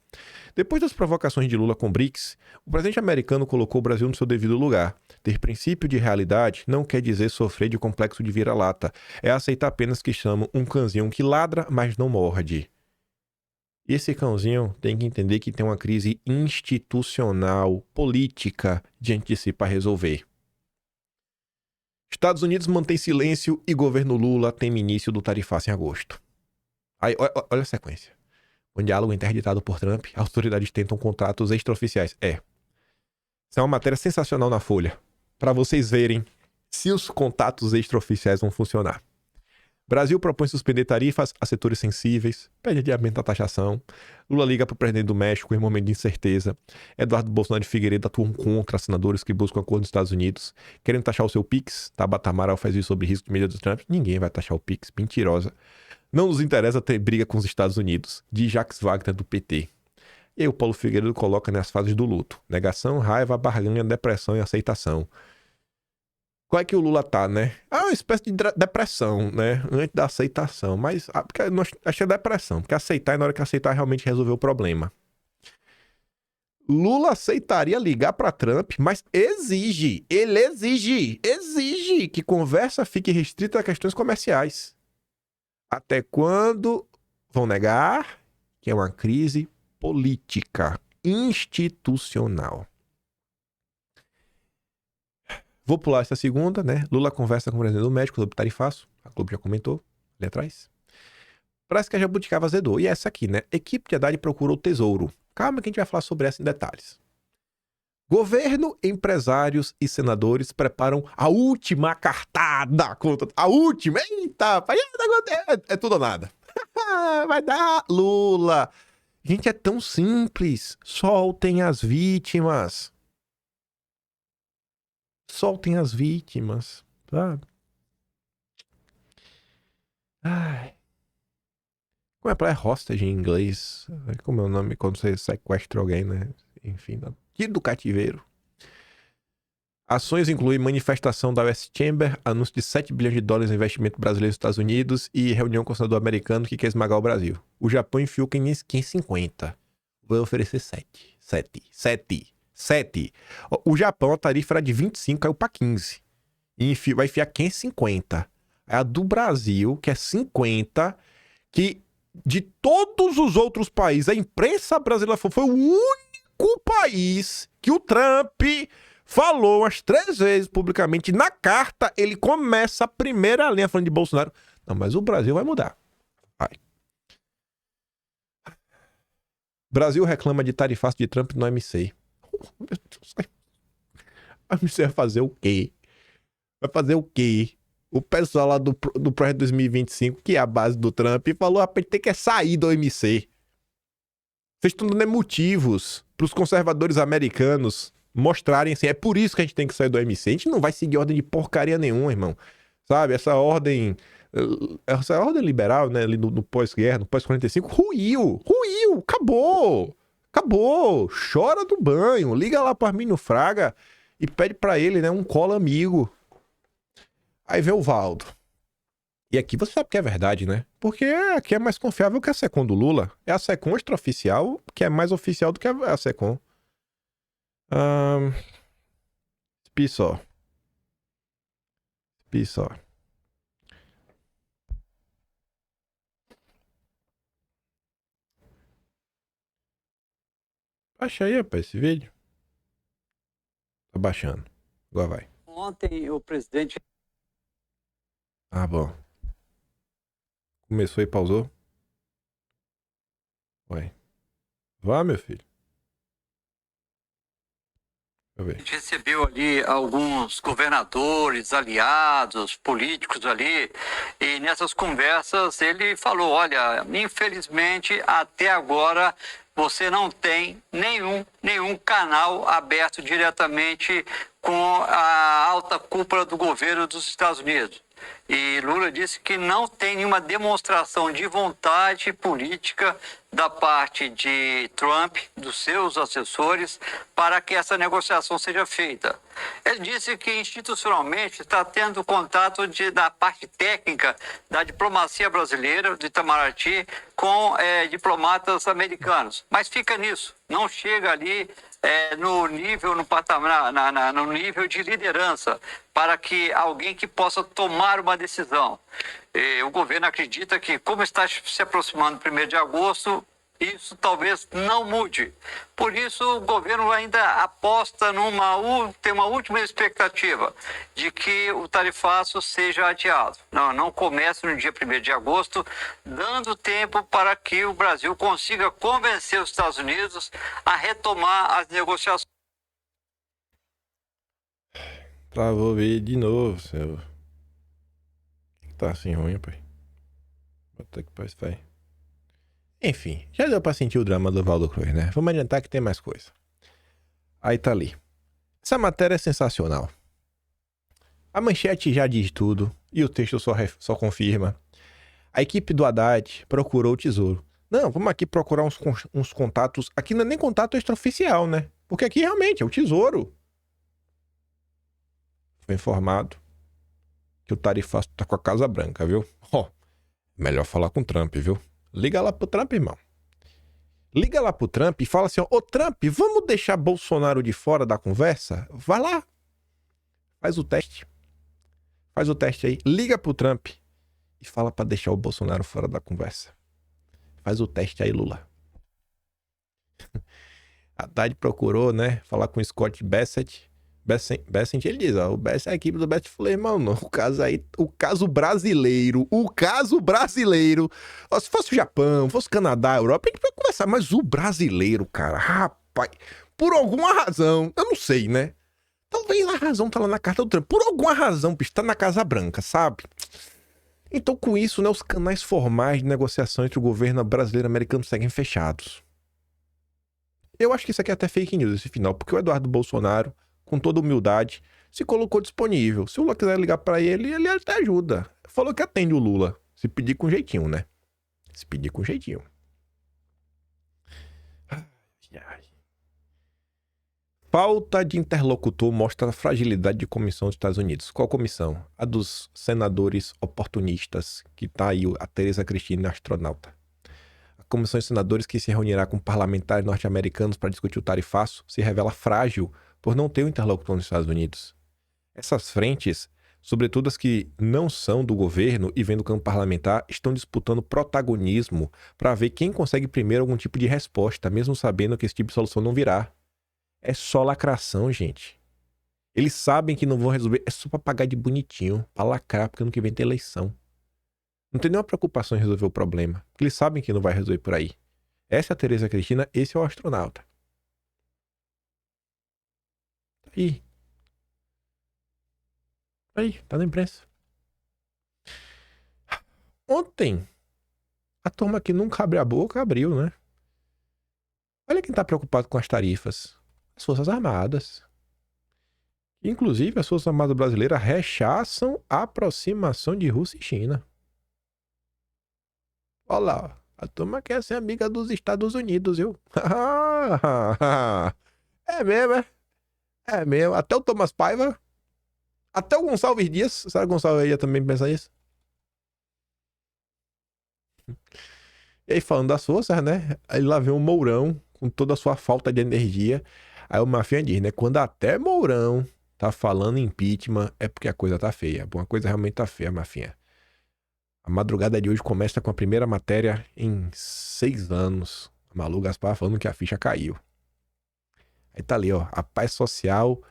Depois das provocações de Lula com BRICS, o presidente americano colocou o Brasil no seu devido lugar. Ter princípio de realidade não quer dizer sofrer de complexo de vira-lata. É aceitar apenas que chamam um cãozinho que ladra, mas não morde. E esse cãozinho tem que entender que tem uma crise institucional, política, diante de si para resolver. Estados Unidos mantém silêncio e governo Lula teme início do tarifaço em agosto. Aí, olha a sequência. Um diálogo interditado por Trump, autoridades tentam contratos extraoficiais. Isso é uma matéria sensacional na Folha, para vocês verem se os contatos extraoficiais vão funcionar. Brasil propõe suspender tarifas a setores sensíveis, pede adiamento da taxação. Lula liga para o presidente do México em momento de incerteza. Eduardo Bolsonaro e Figueiredo atuam contra senadores que buscam acordo nos Estados Unidos, querendo taxar o seu Pix. Tabata Amaral faz isso sobre risco de medida do Trump. Ninguém vai taxar o Pix, mentirosa. Não nos interessa ter briga com os Estados Unidos, diz Jacques Wagner do PT. E aí o Paulo Figueiredo coloca nas fases do luto: negação, raiva, barganha, depressão e aceitação. Qual é que o Lula tá, né? Uma espécie de depressão, né? Antes da aceitação. Mas acho que é depressão, porque aceitar é na hora que aceitar realmente resolver o problema. Lula aceitaria ligar para Trump, mas exige que conversa fique restrita a questões comerciais. Até quando vão negar que é uma crise política, institucional. Vou pular essa segunda, né? Lula conversa com o presidente do México sobre tarifaço. A Globo já comentou ali atrás. Parece que a jabuticaba azedou. E essa aqui, né? Equipe de Haddad procurou o tesouro. Calma que a gente vai falar sobre essa em detalhes. Governo, empresários e senadores preparam a última cartada. A última. Eita, é tudo ou nada. Vai dar Lula. Gente, é tão simples. Soltem as vítimas. Soltem as vítimas, sabe? Ai. Como é pra hostage em inglês? Como é o nome quando você sequestra alguém, né? Enfim, tiro do cativeiro. Ações incluem manifestação da US Chamber, anúncio de 7 bilhões de dólares em investimento brasileiro nos Estados Unidos e reunião com o senador americano que quer esmagar o Brasil. O Japão enfiou 550. Vai oferecer 7. O Japão, a tarifa era de 25, caiu pra 15. E vai enfiar 550. A do Brasil, que é 50, que de todos os outros países, a imprensa brasileira foi o único país que o Trump falou umas 3 vezes publicamente. Na carta, ele começa a primeira linha falando de Bolsonaro. Não, mas o Brasil vai mudar. Vai. Brasil reclama de tarifaço de Trump no OMC. Meu Deus. A OMC vai fazer o quê? Vai fazer o quê? O pessoal lá do projeto 2025, que é a base do Trump, falou: a gente tem que sair do OMC. Vocês estão dando motivos para os conservadores americanos mostrarem assim, é por isso que a gente tem que sair do OMC. A gente não vai seguir ordem de porcaria nenhuma, irmão. Sabe, essa ordem liberal, né, ali no pós-guerra, no pós-45, ruiu, acabou, chora do banho, liga lá pro Armínio Fraga e pede pra ele, né, um colo amigo. Aí vem o Valdo. E aqui você sabe que é verdade, né? Porque aqui é mais confiável que a SECOM do Lula. É a SECOM extraoficial que é mais oficial do que a SECOM. Só. Baixa aí, rapaz, esse vídeo. Tá baixando. Agora vai. Ontem o presidente... Ah, bom. Começou e pausou. Vai. Vá, meu filho. A gente recebeu ali alguns governadores, aliados, políticos ali, e nessas conversas ele falou: olha, infelizmente até agora você não tem nenhum canal aberto diretamente com a alta cúpula do governo dos Estados Unidos. E Lula disse que não tem nenhuma demonstração de vontade política da parte de Trump, dos seus assessores, para que essa negociação seja feita. Ele disse que institucionalmente está tendo contato da parte técnica da diplomacia brasileira, do Itamaraty, com diplomatas americanos. Mas fica nisso, não chega ali no nível, no patamar, no nível de liderança, para que alguém que possa tomar uma decisão. O governo acredita que, como está se aproximando do 1º de agosto, isso talvez não mude. Por isso, o governo ainda aposta tem uma última expectativa de que o tarifaço seja adiado. Não comece no dia 1º de agosto, dando tempo para que o Brasil consiga convencer os Estados Unidos a retomar as negociações. Travou ver de novo, seu. Tá assim ruim, pai. Bota que paz, vai. Enfim, já deu pra sentir o drama do Valdo Cruz, né? Vamos adiantar que tem mais coisa. Aí tá ali. Essa matéria é sensacional. A manchete já diz tudo e o texto só confirma. A equipe do Haddad procurou o tesouro. Não, vamos aqui procurar uns contatos. Aqui não é nem contato extraoficial, né? Porque aqui realmente é o tesouro. Foi informado que o tarifaço tá com a Casa Branca, viu? Ó, melhor falar com o Trump, viu? Liga lá pro Trump, irmão. Liga lá pro Trump e fala assim, ó, ô Trump, vamos deixar Bolsonaro de fora da conversa? Vai lá. Faz o teste. Faz o teste aí. Liga pro Trump e fala pra deixar o Bolsonaro fora da conversa. Faz o teste aí, Lula. Haddad procurou, né, falar com o Scott Bessent, ele diz, ó, a equipe do Bessent falou, irmão, não, o caso brasileiro, ó, se fosse o Japão, fosse o Canadá, a Europa, a gente pode conversar, mas o brasileiro, cara, rapaz, por alguma razão, eu não sei, né, talvez a razão tá lá na carta do Trump, por alguma razão, bicho, tá na Casa Branca, sabe? Então, com isso, né, os canais formais de negociação entre o governo brasileiro e americano seguem fechados. Eu acho que isso aqui é até fake news, esse final, porque o Eduardo Bolsonaro, com toda humildade, se colocou disponível. Se o Lula quiser ligar pra ele, ele até ajuda. Falou que atende o Lula. Se pedir com jeitinho, né? Se pedir com jeitinho. Falta de interlocutor mostra a fragilidade de comissão dos Estados Unidos. Qual comissão? A dos senadores oportunistas, que tá aí a Tereza Cristina, astronauta. A comissão de senadores que se reunirá com parlamentares norte-americanos para discutir o tarifaço se revela frágil por não ter um interlocutor nos Estados Unidos. Essas frentes, sobretudo as que não são do governo e vêm do campo parlamentar, estão disputando protagonismo para ver quem consegue primeiro algum tipo de resposta, mesmo sabendo que esse tipo de solução não virá. É só lacração, gente. Eles sabem que não vão resolver, é só para pagar de bonitinho, para lacrar, porque ano que vem tem eleição. Não tem nenhuma preocupação em resolver o problema, porque eles sabem que não vai resolver por aí. Essa é a Tereza Cristina, esse é o astronauta. Aí, tá na imprensa. Ontem, a turma que nunca abre a boca, abriu, né? Olha quem tá preocupado com as tarifas. As Forças Armadas. Inclusive, as Forças Armadas brasileiras rechaçam a aproximação de Rússia e China. Olha lá, a turma quer ser amiga dos Estados Unidos, viu? É mesmo, é? É mesmo. Até o Thomas Paiva... Até o Gonçalves Dias. Será que o Gonçalves Dias também pensa isso? E aí, falando das forças, né? Aí lá vem o Mourão, com toda a sua falta de energia. Aí o Mafinha diz, né? Quando até Mourão tá falando impeachment, é porque a coisa tá feia. Uma coisa realmente tá feia, Mafinha. A madrugada de hoje começa com a primeira matéria em 6 anos. A Malu Gaspar falando que a ficha caiu. Aí tá ali, ó. A paz social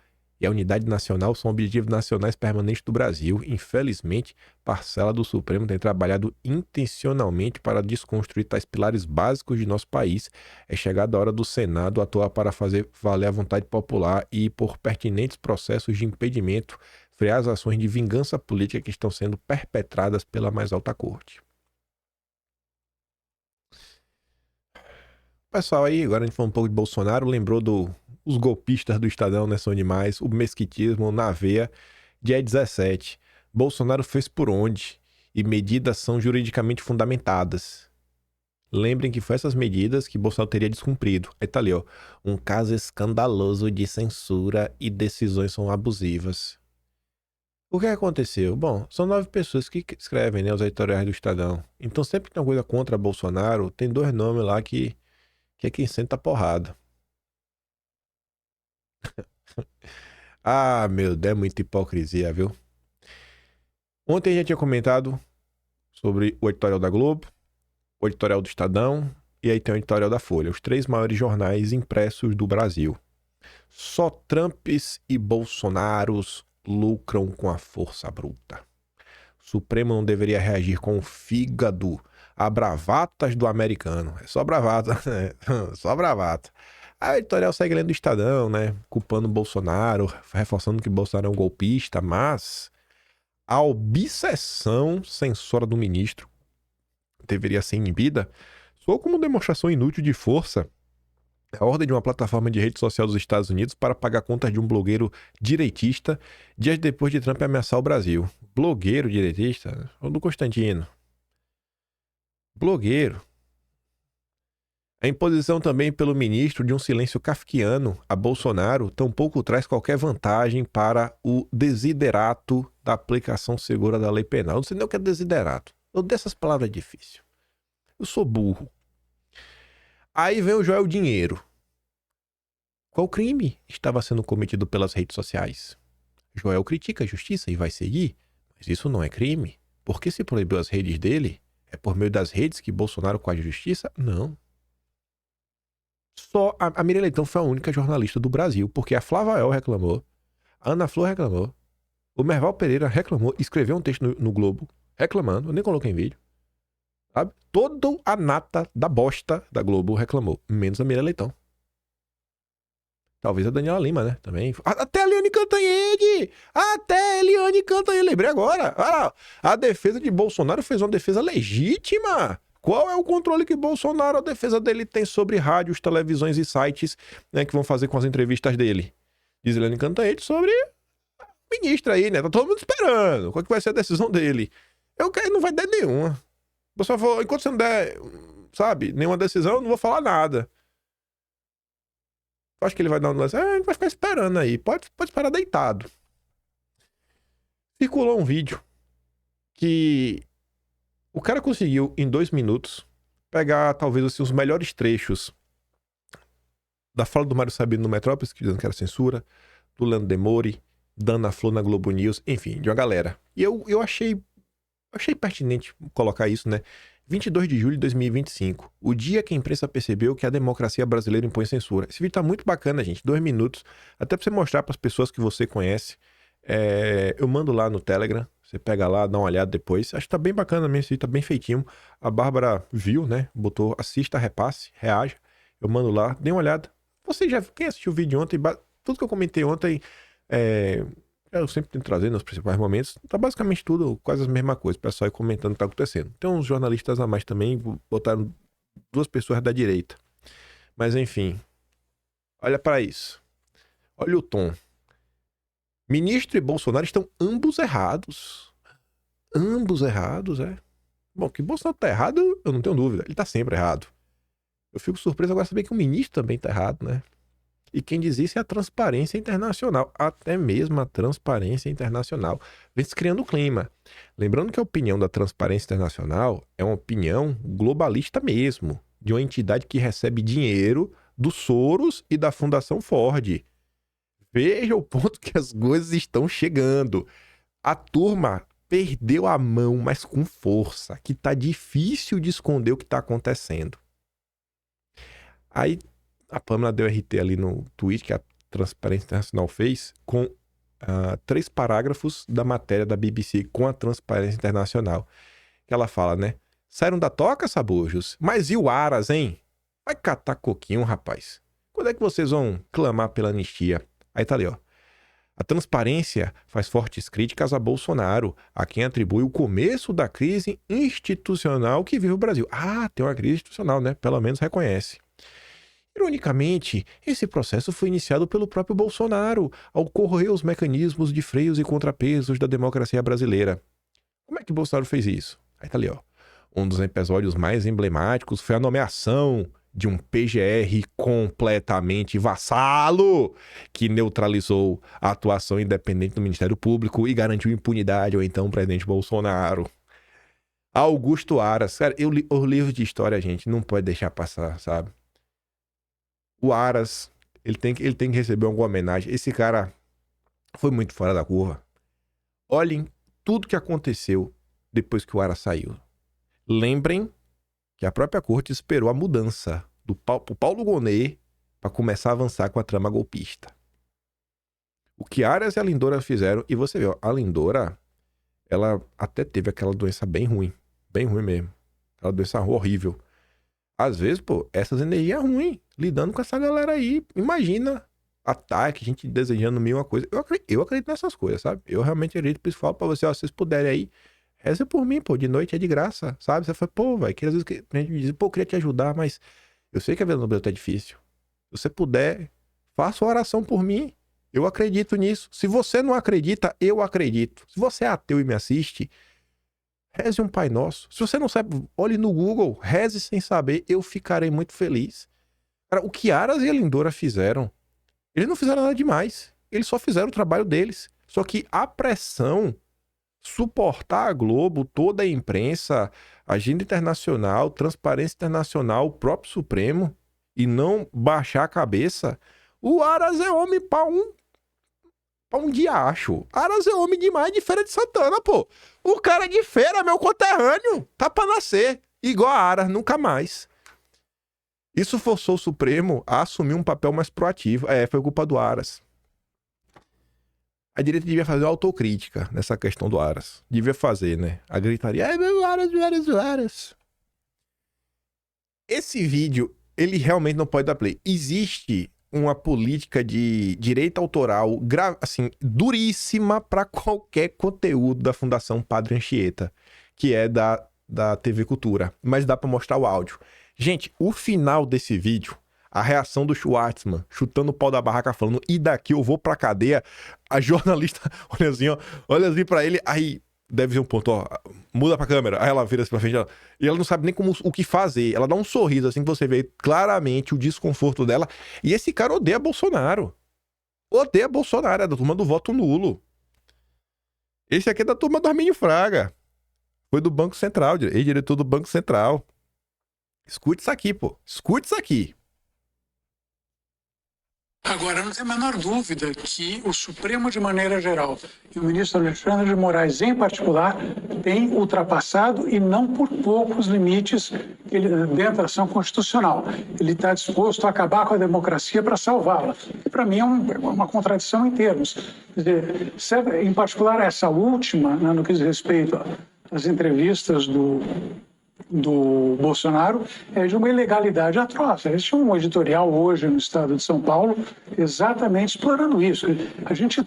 e a unidade nacional são objetivos nacionais permanentes do Brasil. Infelizmente, parcela do Supremo tem trabalhado intencionalmente para desconstruir tais pilares básicos de nosso país. É chegada a hora do Senado atuar para fazer valer a vontade popular e, por pertinentes processos de impedimento, frear as ações de vingança política que estão sendo perpetradas pela mais alta corte. Pessoal, aí agora a gente falou um pouco de Bolsonaro, lembrou os golpistas do Estadão, né, são demais, o mesquitismo na veia. Dia 17, Bolsonaro fez por onde? E medidas são juridicamente fundamentadas. Lembrem que foi essas medidas que Bolsonaro teria descumprido. Aí tá ali, ó, um caso escandaloso de censura e decisões são abusivas. O que aconteceu? Bom, são 9 pessoas que escrevem, né, os editoriais do Estadão. Então sempre que tem uma coisa contra Bolsonaro, tem 2 nomes lá que é quem senta a porrada. Ah, meu Deus, é muita hipocrisia, viu? Ontem a gente tinha comentado sobre o editorial da Globo, o editorial do Estadão E aí tem o editorial da Folha. Os 3 maiores jornais impressos do Brasil. Só Trumps e Bolsonaros lucram com a força bruta. O Supremo não deveria reagir com o fígado a bravatas do americano. É só bravata, né? Só bravata. A editorial segue lendo o Estadão, né? Culpando o Bolsonaro, reforçando que Bolsonaro é um golpista, mas a obsessão censora do ministro deveria ser inibida só como demonstração inútil de força. A ordem de uma plataforma de rede social dos Estados Unidos para pagar contas de um blogueiro direitista dias depois de Trump ameaçar o Brasil. Blogueiro direitista? Ou do Constantino? Blogueiro. A imposição também pelo ministro de um silêncio kafkiano a Bolsonaro tampouco traz qualquer vantagem para o desiderato da aplicação segura da lei penal. Eu não sei nem o que é desiderato. Eu dessas palavras é difícil. Eu sou burro. Aí vem o Joel Dinheiro. Qual crime estava sendo cometido pelas redes sociais? Joel critica a justiça e vai seguir, mas isso não é crime. Por que se proibiu as redes dele? É por meio das redes que Bolsonaro coage a justiça? Não. Só a Miriam Leitão foi a única jornalista do Brasil, porque a Flávia reclamou, a Ana Flor reclamou, o Merval Pereira reclamou, escreveu um texto no Globo, reclamando, eu nem coloquei em vídeo, sabe? Toda a nata da bosta da Globo reclamou, menos a Miriam Leitão. Talvez a Daniela Lima, né? Também. Até a Eliane Cantanhede! Até a Eliane Cantanhede, lembrei agora. A defesa de Bolsonaro fez uma defesa legítima. Qual é o controle que Bolsonaro, a defesa dele, tem sobre rádios, televisões e sites, né, que vão fazer com as entrevistas dele? Diz Eliane Cantanhede sobre o ministro aí, né? Tá todo mundo esperando. Qual que vai ser a decisão dele? Eu quero, não vai dar nenhuma. Eu só vou, enquanto você não der, sabe, nenhuma decisão, eu não vou falar nada. Eu acho que ele vai dar um lance. A gente vai ficar esperando aí. Pode esperar deitado. Circulou um vídeo que o cara conseguiu, em 2 minutos, pegar talvez assim, os melhores trechos da fala do Mário Sabino no Metrópolis, que dizendo que era censura, do Leandro Demore, da Ana Flor na Globo News, enfim, de uma galera. E eu achei pertinente colocar isso, né? 22 de julho de 2025, o dia que a imprensa percebeu que a democracia brasileira impõe censura. Esse vídeo tá muito bacana, gente, 2 minutos, até pra você mostrar pras pessoas que você conhece. Eu mando lá no Telegram, você pega lá, dá uma olhada depois. Acho que tá bem bacana mesmo, esse vídeo tá bem feitinho. A Bárbara viu, né, botou, assista, repasse, reaja. Eu mando lá, dê uma olhada. Quem assistiu o vídeo ontem, tudo que eu comentei ontem, eu sempre tento trazer nos principais momentos. Tá basicamente tudo, quase a mesma coisa. O pessoal aí comentando o que tá acontecendo. Tem uns jornalistas a mais também, botaram 2 pessoas da direita. Mas enfim, olha pra isso. Olha o tom. Ministro e Bolsonaro estão ambos errados. Ambos errados, é. Bom, que Bolsonaro tá errado, eu não tenho dúvida. Ele tá sempre errado. Eu fico surpreso agora saber que o ministro também tá errado, né? E quem diz isso é a Transparência Internacional. Até mesmo a Transparência Internacional vem se criando clima. Lembrando que a opinião da Transparência Internacional é uma opinião globalista mesmo, de uma entidade que recebe dinheiro do Soros e da Fundação Ford. Veja o ponto que as coisas estão chegando. A turma perdeu a mão, mas com força, que tá difícil de esconder o que tá acontecendo. Aí a Pâmela deu RT ali no tweet que a Transparência Internacional fez com 3 parágrafos da matéria da BBC com a Transparência Internacional. Que ela fala, né? Saíram da toca, sabujos? Mas e o Aras, hein? Vai catar coquinho, rapaz. Quando é que vocês vão clamar pela anistia? Aí tá ali, ó. A Transparência faz fortes críticas a Bolsonaro, a quem atribui o começo da crise institucional que vive o Brasil. Tem uma crise institucional, né? Pelo menos reconhece. Ironicamente, esse processo foi iniciado pelo próprio Bolsonaro, ao corroer os mecanismos de freios e contrapesos da democracia brasileira. Como é que Bolsonaro fez isso? Aí tá ali, ó. Um dos episódios mais emblemáticos foi a nomeação de um PGR completamente vassalo, que neutralizou a atuação independente do Ministério Público e garantiu impunidade ao então presidente Bolsonaro. Augusto Aras. Cara, o livro de história, gente, não pode deixar passar, sabe? O Aras, ele tem que receber alguma homenagem. Esse cara foi muito fora da curva. Olhem tudo que aconteceu depois que o Aras saiu. Lembrem que a própria corte esperou a mudança do Paulo Gonet para começar a avançar com a trama golpista. O que Aras e a Lindora fizeram, e você vê, ó, a Lindora, ela até teve aquela doença bem ruim mesmo. Aquela doença horrível. Às vezes, pô, essas energias ruins, lidando com essa galera aí, imagina, ataque, gente desejando mil uma coisa. Eu acredito nessas coisas, sabe? Eu realmente acredito, por isso falo pra você, ó, se vocês puderem aí, reza por mim, pô, de noite é de graça, sabe? Você fala, pô, velho, que às vezes a gente diz, pô, eu queria te ajudar, mas eu sei que a vida no Brasil tá difícil. Se você puder, faça uma oração por mim. Eu acredito nisso. Se você não acredita, eu acredito. Se você é ateu e me assiste, reze um Pai Nosso. Se você não sabe, olhe no Google, reze sem saber, eu ficarei muito feliz. Cara, o que Aras e a Lindora fizeram, eles não fizeram nada demais. Eles só fizeram o trabalho deles. Só que a pressão, suportar a Globo, toda a imprensa, agenda internacional, transparência internacional, o próprio Supremo, e não baixar a cabeça, o Aras é homem pra um diacho. Aras é homem demais de Feira de Santana, pô. O cara de Feira, meu conterrâneo, tá pra nascer. Igual a Aras, nunca mais. Isso forçou o Supremo a assumir um papel mais proativo. Foi culpa do Aras. A direita devia fazer uma autocrítica nessa questão do Aras. Devia fazer, né? A gritaria, meu Aras. Esse vídeo, ele realmente não pode dar play. Existe uma política de direito autoral, assim, duríssima para qualquer conteúdo da Fundação Padre Anchieta, que é da TV Cultura. Mas dá para mostrar o áudio. Gente, o final desse vídeo, a reação do Schwartzman, chutando o pau da barraca, falando, e daqui eu vou pra cadeia, a jornalista olha assim pra ele, aí deve ser um ponto, ó, muda pra câmera, aí ela vira assim pra frente, e ela não sabe nem o que fazer, ela dá um sorriso, assim, que você vê claramente o desconforto dela, e esse cara odeia Bolsonaro, é da turma do voto nulo. Esse aqui é da turma do Arminio Fraga, foi do Banco Central, ex-diretor do Banco Central. Escute isso aqui, pô, escute isso aqui. Agora, não tem a menor dúvida que o Supremo, de maneira geral, e o ministro Alexandre de Moraes, em particular, tem ultrapassado, e não por pouco, os limites dentro da ação constitucional. Ele está disposto a acabar com a democracia para salvá-la. Para mim, é uma contradição em termos. Quer dizer, em particular, essa última, né, no que diz respeito às entrevistas do Bolsonaro, é de uma ilegalidade atroz. Existe um editorial hoje no estado de São Paulo exatamente explorando isso. A gente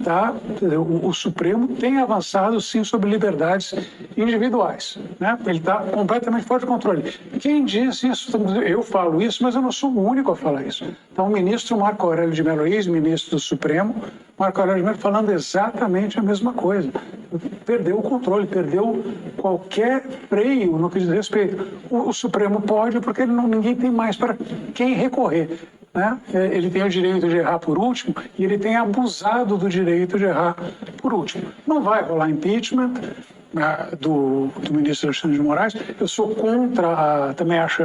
o Supremo tem avançado sim sobre liberdades individuais, né? Ele está completamente fora de controle. Quem diz isso? Eu falo isso, mas eu não sou o único a falar isso. Então, o ministro Marco Aurélio de Mello, ex-ministro do Supremo, Marco Aurélio de Mello falando exatamente a mesma coisa. Perdeu o controle, perdeu qualquer freio no que diz respeito. O Supremo pode, porque ninguém tem mais para quem recorrer, né? Ele tem o direito de errar por último e ele tem abusado do direito de errar por último. Não vai rolar impeachment do ministro Alexandre de Moraes. Eu sou contra, também acho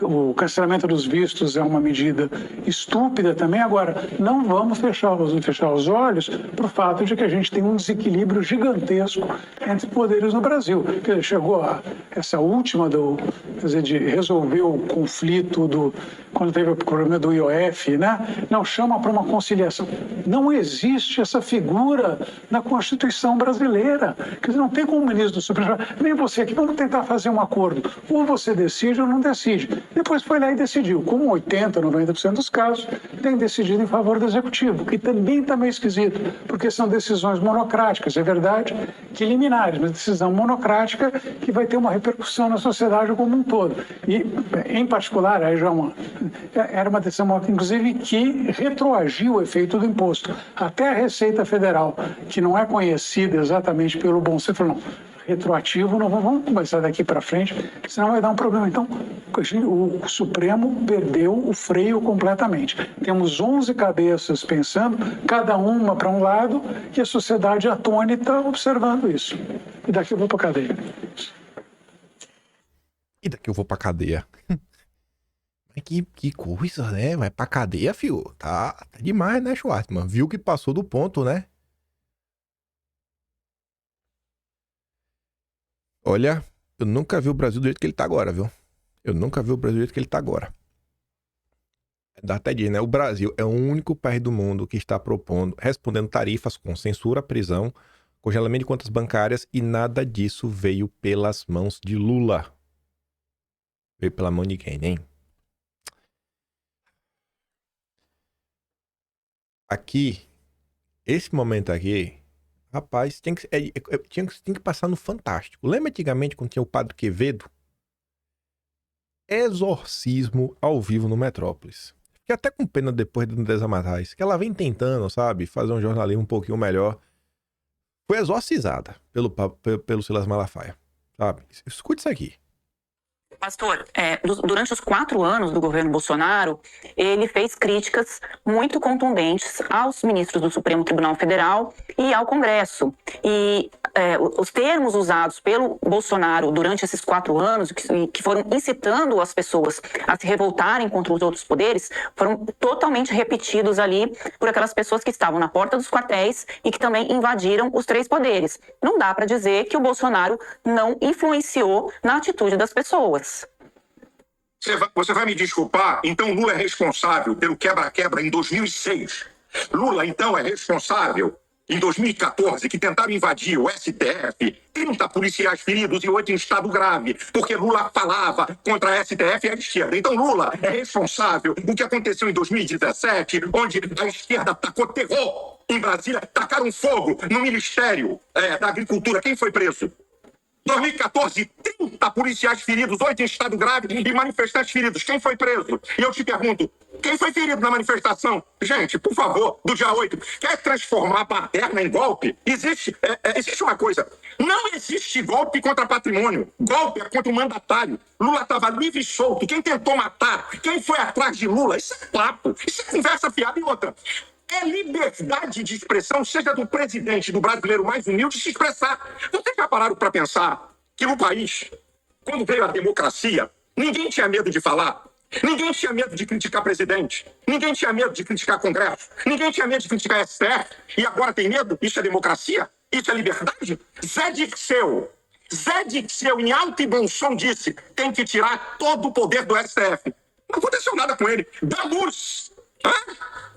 o cancelamento dos vistos é uma medida estúpida também. Agora, não vamos fechar os olhos para o fato de que a gente tem um desequilíbrio gigantesco entre poderes no Brasil. Chegou essa última de resolver o conflito quando teve o problema do IOF, né? Não chama para uma conciliação. Não existe essa figura na Constituição brasileira. Quer dizer, não tem como o ministro do Supremo, nem você aqui, vamos tentar fazer um acordo. Ou você decide ou não decide. Depois foi lá e decidiu. Como 80%, 90% dos casos, tem decidido em favor do Executivo, que também está meio esquisito, porque são decisões monocráticas. É verdade que liminares, mas decisão monocrática que vai ter uma repercussão na sociedade como um todo. E, em particular, aí já era uma decisão, inclusive, que retroagiu o efeito do imposto. Até a Receita Federal, que não é conhecida exatamente pelo bom senso, falou, não, retroativo, não vamos começar daqui para frente, senão vai dar um problema. Então, o Supremo perdeu o freio completamente. Temos 11 cabeças pensando, cada uma para um lado, e a sociedade atônita observando isso. E daqui eu vou para cadeia. E daqui eu vou pra cadeia. Que coisa, né? Vai pra cadeia, fio. Tá demais, né, Schwartzman? Viu que passou do ponto, né? Olha, eu nunca vi o Brasil do jeito que ele tá agora, viu? Eu nunca vi o Brasil do jeito que ele tá agora. Dá até dizer, né? O Brasil é o único país do mundo que está respondendo tarifas com censura, prisão, congelamento de contas bancárias, e nada disso veio pelas mãos de Lula. Veio pela mão de quem, hein? Aqui, esse momento aqui, rapaz, tem que passar no Fantástico. Lembra antigamente quando tinha o Padre Quevedo? Exorcismo ao vivo no Metrópolis. Fiquei até com pena depois do Desamarrais, que ela vem tentando, sabe, fazer um jornalismo um pouquinho melhor. Foi exorcizada pelo Silas Malafaia, sabe? Escute isso aqui. Pastor, durante os 4 anos do governo Bolsonaro, ele fez críticas muito contundentes aos ministros do Supremo Tribunal Federal e ao Congresso. E os termos usados pelo Bolsonaro durante esses 4 anos, que foram incitando as pessoas a se revoltarem contra os outros poderes, foram totalmente repetidos ali por aquelas pessoas que estavam na porta dos quartéis e que também invadiram os 3 poderes. Não dá para dizer que o Bolsonaro não influenciou na atitude das pessoas. Você vai me desculpar, então Lula é responsável pelo quebra-quebra em 2006. Lula, então, é responsável em 2014, que tentaram invadir o STF, 30 policiais feridos e 8 em estado grave, porque Lula falava contra a STF e a esquerda. Então Lula é responsável do que aconteceu em 2017, onde a esquerda tacou terror em Brasília, tacaram fogo no Ministério da Agricultura. Quem foi preso? 2014, 30 policiais feridos, 8 em estado grave e manifestantes feridos. Quem foi preso? E eu te pergunto, quem foi ferido na manifestação? Gente, por favor, do dia 8, quer transformar a baderna em golpe? Existe uma coisa, não existe golpe contra patrimônio, golpe é contra o mandatário. Lula estava livre e solto, quem tentou matar, quem foi atrás de Lula, isso é papo, isso é conversa fiada. E outra, é liberdade de expressão, seja do presidente, do brasileiro mais humilde, se expressar. Vocês já pararam para pensar que no país, quando veio a democracia, ninguém tinha medo de falar, ninguém tinha medo de criticar presidente, ninguém tinha medo de criticar Congresso, ninguém tinha medo de criticar STF, e agora tem medo? Isso é democracia? Isso é liberdade? Zé Dirceu, em alto e bom som, disse: tem que tirar todo o poder do STF. Não aconteceu nada com ele. Damurs,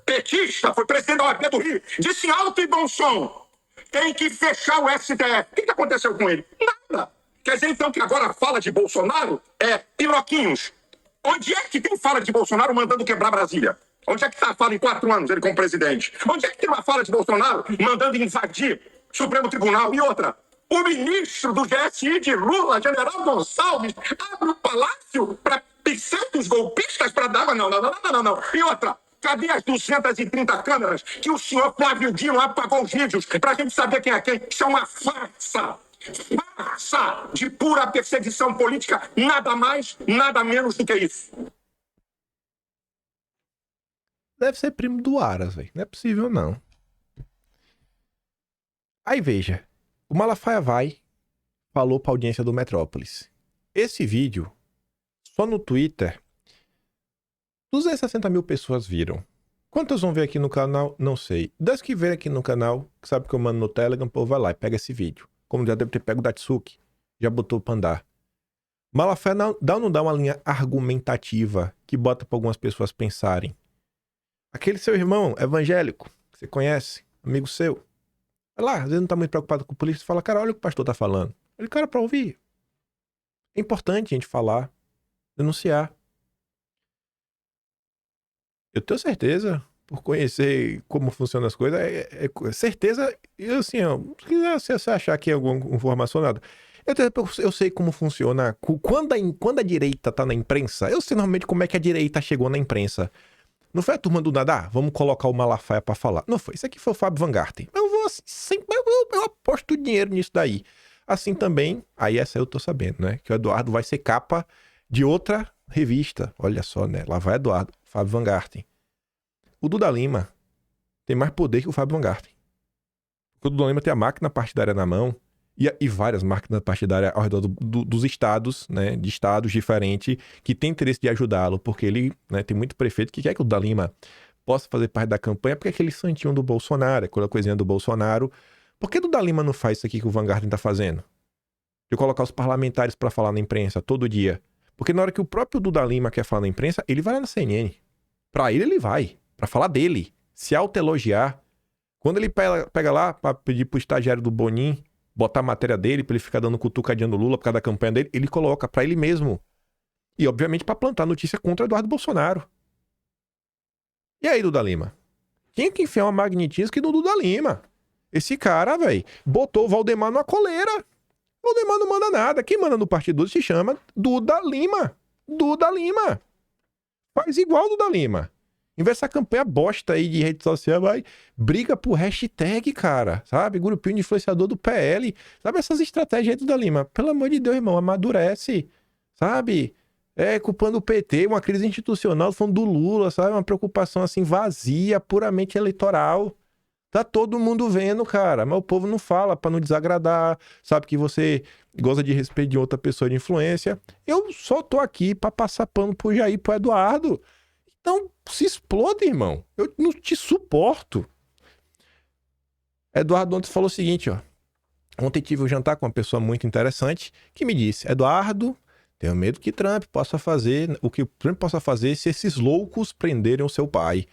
petista, foi presidente da OAB do Rio, disse em alto e bom som: tem que fechar o STF. O que aconteceu com ele? Nada. Quer dizer, então, que agora a fala de Bolsonaro é Pinoquinhos. Onde é que tem fala de Bolsonaro mandando quebrar Brasília? Onde é que está a fala em 4 anos, ele como presidente? Onde é que tem uma fala de Bolsonaro mandando invadir o Supremo Tribunal? E outra, o ministro do GSI de Lula, General Gonçalves, abre o palácio para pseudos golpistas para dar... Não. E outra, cadê as 230 câmeras que o senhor Flávio Dino apagou os vídeos para a gente saber quem é quem? Isso é uma farsa. Farsa de pura perseguição política. Nada mais, nada menos do que isso. Deve ser primo do Aras, velho. Não é possível, não. Aí, veja. O Malafaia falou pra audiência do Metrópolis. Esse vídeo, só no Twitter, 260 mil pessoas viram. Quantas vão ver aqui no canal? Não sei. Das que verem aqui no canal, que sabe que eu mando no Telegram, pô, vai lá e pega esse vídeo. Como já deve ter pego o Datsuki, já botou pra andar. Malafaia não dá uma linha argumentativa que bota pra algumas pessoas pensarem. Aquele seu irmão evangélico, que você conhece, amigo seu, vai lá, às vezes não tá muito preocupado com a polícia, fala: cara, olha o que o pastor tá falando. Ele, cara, pra ouvir. É importante a gente falar, denunciar. Eu tenho certeza, por conhecer como funcionam as coisas, certeza, e assim, ó, se quiser você achar que é alguma informação, nada. Eu sei como funciona. Quando a direita tá na imprensa, eu sei normalmente como é que a direita chegou na imprensa. Não foi a turma do nada, vamos colocar o Malafaia pra falar. Não foi, isso aqui foi o Fábio Van Garten. Eu aposto dinheiro nisso daí. Assim também, aí essa eu tô sabendo, né? Que o Eduardo vai ser capa de outra revista. Olha só, né? Lá vai Eduardo, Fábio Van Garten. O Duda Lima tem mais poder que o Fábio Van Garten. Porque o Duda Lima tem a máquina partidária na mão e várias máquinas partidárias ao redor dos estados, né? De estados diferentes que tem interesse de ajudá-lo, porque ele, né, tem muito prefeito que quer que o Duda Lima possa fazer parte da campanha, porque é aquele santinho do Bolsonaro, aquela coisinha do Bolsonaro. Por que o Duda Lima não faz isso aqui que o Van Garten tá fazendo? De colocar os parlamentares para falar na imprensa todo dia. Porque na hora que o próprio Duda Lima quer falar na imprensa, ele vai lá na CNN. Pra ele vai. Pra falar dele. Se autoelogiar. Quando ele pega lá pra pedir pro estagiário do Bonin botar a matéria dele, pra ele ficar dando cutucadinha no Lula por causa da campanha dele, ele coloca pra ele mesmo. E, obviamente, pra plantar notícia contra Eduardo Bolsonaro. E aí, Duda Lima? Quem que enfiar uma Magnitsky no Duda Lima? Esse cara, velho, botou o Valdemar numa coleira. O Valdemar não manda nada. Quem manda no partido se chama Duda Lima. Duda Lima. Faz igual Duda Lima. Em vez dessa campanha bosta aí de rede social, vai, briga por hashtag, cara. Sabe? Grupinho de influenciador do PL. Sabe essas estratégias aí, Duda Lima? Pelo amor de Deus, irmão, amadurece. Sabe? Culpando o PT, uma crise institucional, falando do Lula, sabe? Uma preocupação assim vazia, puramente eleitoral. Tá todo mundo vendo, cara, mas o povo não fala pra não desagradar, sabe que você gosta de respeito de outra pessoa de influência. Eu só tô aqui pra passar pano pro Jair, pro Eduardo. Então, se explode, irmão. Eu não te suporto. Eduardo ontem falou o seguinte, ó. Ontem tive um jantar com uma pessoa muito interessante que me disse, Eduardo, tenho medo que Trump possa fazer o que o Trump possa fazer se esses loucos prenderem o seu pai.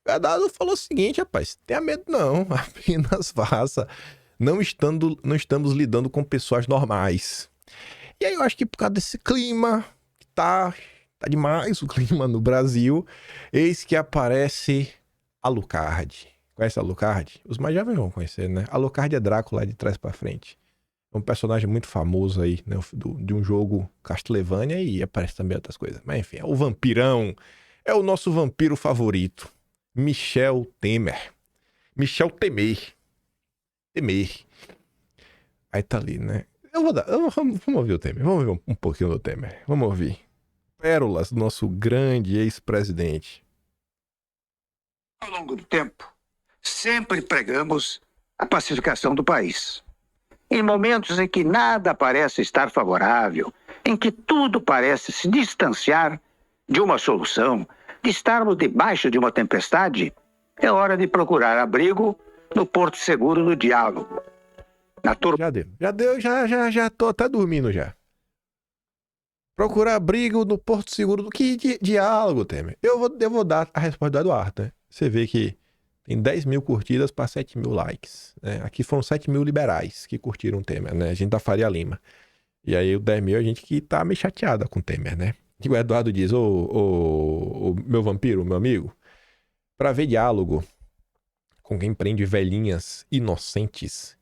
O Eduardo falou o seguinte, rapaz, tenha medo não, apenas faça. Não estamos lidando com pessoas normais. E aí eu acho que por causa desse clima, que tá demais o clima no Brasil, eis que aparece Alucard. Conhece Alucard? Os mais jovens vão conhecer, né? Alucard é Drácula de trás pra frente. É um personagem muito famoso aí, né? De um jogo Castlevania e aparece também outras coisas. Mas enfim, é o vampirão. É o nosso vampiro favorito. Michel Temer. Michel Temer. Aí tá ali, né? Vamos ouvir o Temer. Vamos ouvir um pouquinho do Temer. Vamos ouvir. Pérolas do nosso grande ex-presidente. Ao longo do tempo, sempre pregamos a pacificação do país. Em momentos em que nada parece estar favorável, em que tudo parece se distanciar de uma solução, de estarmos debaixo de uma tempestade, é hora de procurar abrigo no porto seguro do diálogo. Já tô até dormindo já. Procurar abrigo no porto seguro do que diálogo, Temer? Eu vou dar a resposta do Eduardo, né? Você vê que tem 10 mil curtidas para 7 mil likes. Né? Aqui foram 7 mil liberais que curtiram o Temer, né? A gente da Faria Lima. E aí o 10 mil a gente que tá meio chateada com o Temer, né? E o Eduardo diz, ô meu vampiro, meu amigo, para ver diálogo com quem prende velhinhas inocentes,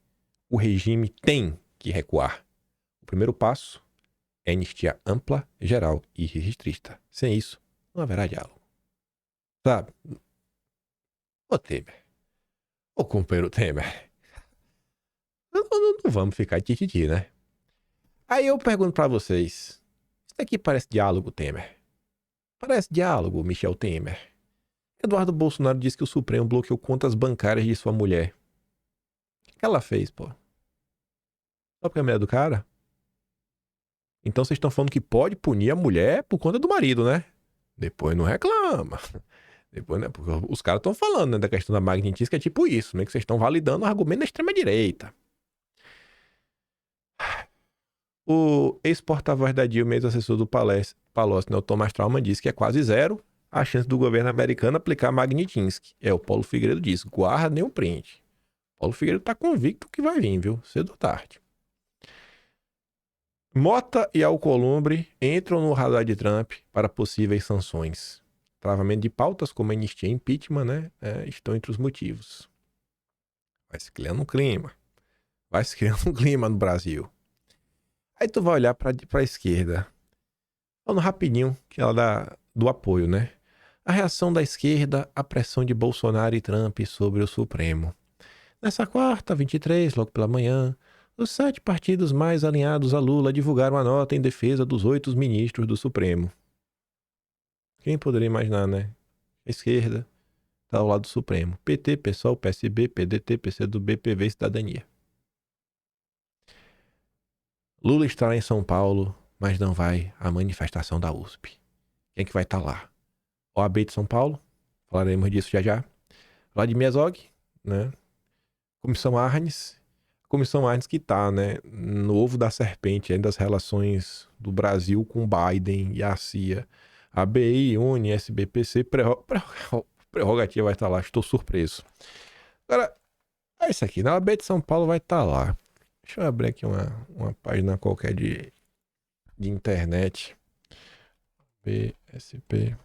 o regime tem que recuar. O primeiro passo é anistia ampla, geral e restrita. Sem isso, não haverá diálogo. Sabe? Ô Temer, ô companheiro Temer, não vamos ficar tititi, né? Aí eu pergunto pra vocês, isso aqui parece diálogo, Temer? Parece diálogo, Michel Temer? Eduardo Bolsonaro disse que o Supremo bloqueou contas bancárias de sua mulher. O que ela fez, pô? Só porque é a mulher do cara? Então vocês estão falando que pode punir a mulher por conta do marido, né? Depois não reclama. Depois, né? Porque os caras estão falando, né, da questão da Magnitsky, que é tipo isso, né? Que vocês estão validando o argumento da extrema-direita. O ex-porta-voz da Dilma, ex-assessor do Palocci, né, o Thomas Trauman, disse que é quase zero a chance do governo americano aplicar Magnitsky. O Paulo Figueiredo disse, guardem o print. O Paulo Figueiredo tá convicto que vai vir, viu? Cedo ou tarde. Mota e Alcolumbre entram no radar de Trump para possíveis sanções. Travamento de pautas como anistia e impeachment, né? Estão entre os motivos. Vai se criando um clima. Vai se criando um clima no Brasil. Aí tu vai olhar pra esquerda. Falando rapidinho, que ela do apoio, né? A reação da esquerda à pressão de Bolsonaro e Trump sobre o Supremo. Nessa quarta, 23, logo pela manhã, os 7 partidos mais alinhados a Lula divulgaram a nota em defesa dos 8 ministros do Supremo. Quem poderia imaginar, né? A esquerda está ao lado do Supremo. PT, PSOL, PSB, PDT, PCdoB, PV e Cidadania. Lula estará em São Paulo, mas não vai à manifestação da USP. Quem é que vai estar lá? OAB de São Paulo, falaremos disso já já. Vladimir Herzog, né? Comissão Arnes, Comissão Arnes que tá, né, no ovo da serpente ainda das relações do Brasil com Biden e a CIA. A BI, UNE, SBPC, prerrogativa vai estar lá, estou surpreso. Agora, é isso aqui, na OAB de São Paulo vai estar lá. Deixa eu abrir aqui uma página qualquer de internet. BSP.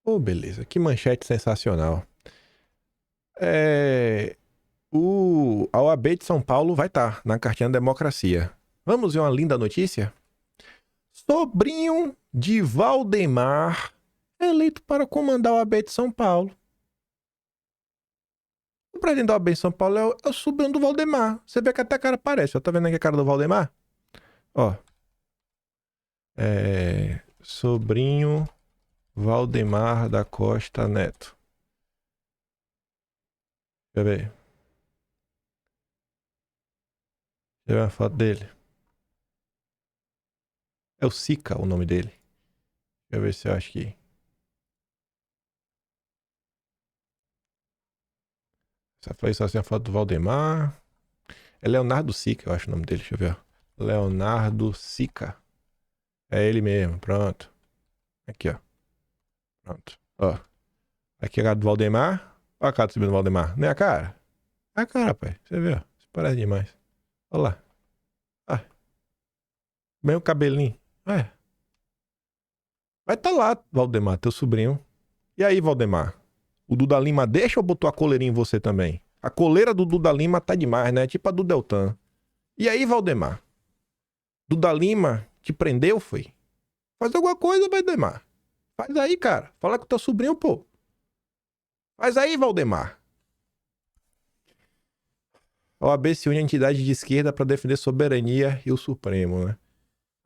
Oh, beleza, que manchete sensacional. A OAB de São Paulo vai estar na cartinha da democracia. Vamos ver uma linda notícia? Sobrinho de Valdemar eleito para comandar a OAB de São Paulo. O presidente da OAB de São Paulo é o sobrinho do Valdemar. Você vê que até a cara parece. Ó, tá vendo aqui a cara do Valdemar? Ó. Sobrinho Valdemar da Costa Neto. Deixa eu ver. Deixa eu ver uma foto dele. É o Sica o nome dele. Deixa eu ver se eu acho que... Essa foi só assim a foto do Valdemar. É Leonardo Sica, eu acho o nome dele. Deixa eu ver. Ó. Leonardo Sica. É ele mesmo, pronto. Aqui, ó. Pronto. Ó. Aqui é a cara do Valdemar. Olha a cara do subindo do Valdemar. Não é a cara? É a cara, pai. Você vê, ó. Isso parece demais. Olha lá. Ah. Bem o cabelinho. É. Vai tá lá, Valdemar, teu sobrinho. E aí, Valdemar? O Duda Lima deixa ou botou a coleirinha em você também? A coleira do Duda Lima tá demais, né? Tipo a do Deltan. E aí, Valdemar? Duda Lima te prendeu, foi? Faz alguma coisa, Valdemar. Faz aí, cara. Fala com teu sobrinho, pô. Faz aí, Valdemar. A OAB se une à entidade de esquerda para defender soberania e o Supremo, né?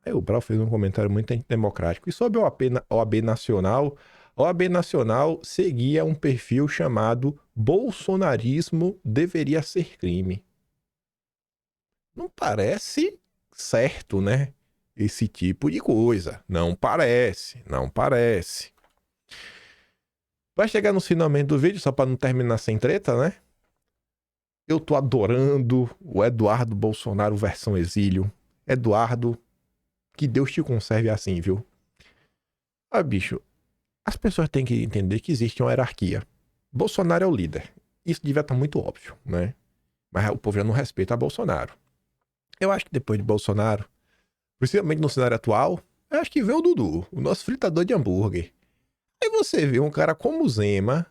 Aí o Brau fez um comentário muito democrático. E sobre a OAB Nacional, a OAB Nacional seguia um perfil chamado bolsonarismo deveria ser crime. Não parece certo, né? Esse tipo de coisa. Não parece, não parece. Vai chegar no finalmente do vídeo, só para não terminar sem treta, né? Eu tô adorando o Eduardo Bolsonaro versão exílio. Eduardo, que Deus te conserve assim, viu? Ah, bicho, as pessoas têm que entender que existe uma hierarquia. Bolsonaro é o líder. Isso devia estar muito óbvio, né? Mas o povo já não respeita Bolsonaro. Eu acho que depois de Bolsonaro, principalmente no cenário atual, eu acho que vem o Dudu, o nosso fritador de hambúrguer. Aí você vê um cara como o Zema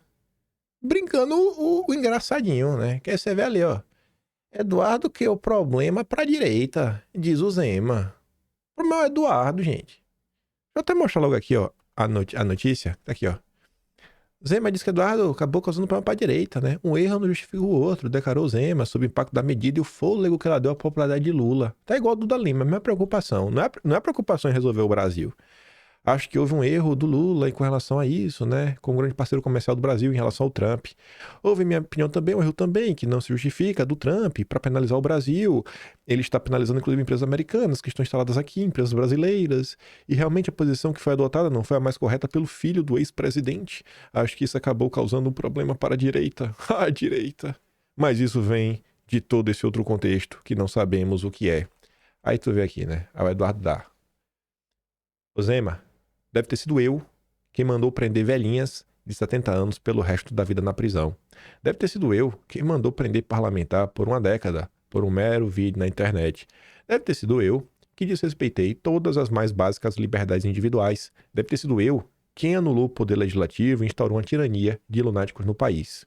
brincando o engraçadinho, né? Que aí você vê ali, ó. Eduardo, que é o problema pra direita, diz o Zema. O problema é o Eduardo, gente. Deixa eu até mostrar logo aqui, ó, a notícia. Tá aqui, ó. Zema diz que Eduardo acabou causando problema pra direita, né? Um erro não justifica o outro, declarou Zema, sob o impacto da medida e o fôlego que ela deu à popularidade de Lula. Tá igual do Duda Lima, a minha preocupação. Não é preocupação em resolver o Brasil. Acho que houve um erro do Lula com relação a isso, né? Com o grande parceiro comercial do Brasil em relação ao Trump. Houve, em minha opinião, também um erro também, que não se justifica, do Trump para penalizar o Brasil. Ele está penalizando, inclusive, empresas americanas que estão instaladas aqui, empresas brasileiras. E realmente a posição que foi adotada não foi a mais correta pelo filho do ex-presidente. Acho que isso acabou causando um problema para a direita. A direita. Mas isso vem de todo esse outro contexto que não sabemos o que é. Aí tu vê aqui, né? O Eduardo dá. Ô Zema, deve ter sido eu quem mandou prender velhinhas de 70 anos pelo resto da vida na prisão. Deve ter sido eu quem mandou prender parlamentar por uma década, por um mero vídeo na internet. Deve ter sido eu que desrespeitei todas as mais básicas liberdades individuais. Deve ter sido eu quem anulou o poder legislativo e instaurou uma tirania de lunáticos no país.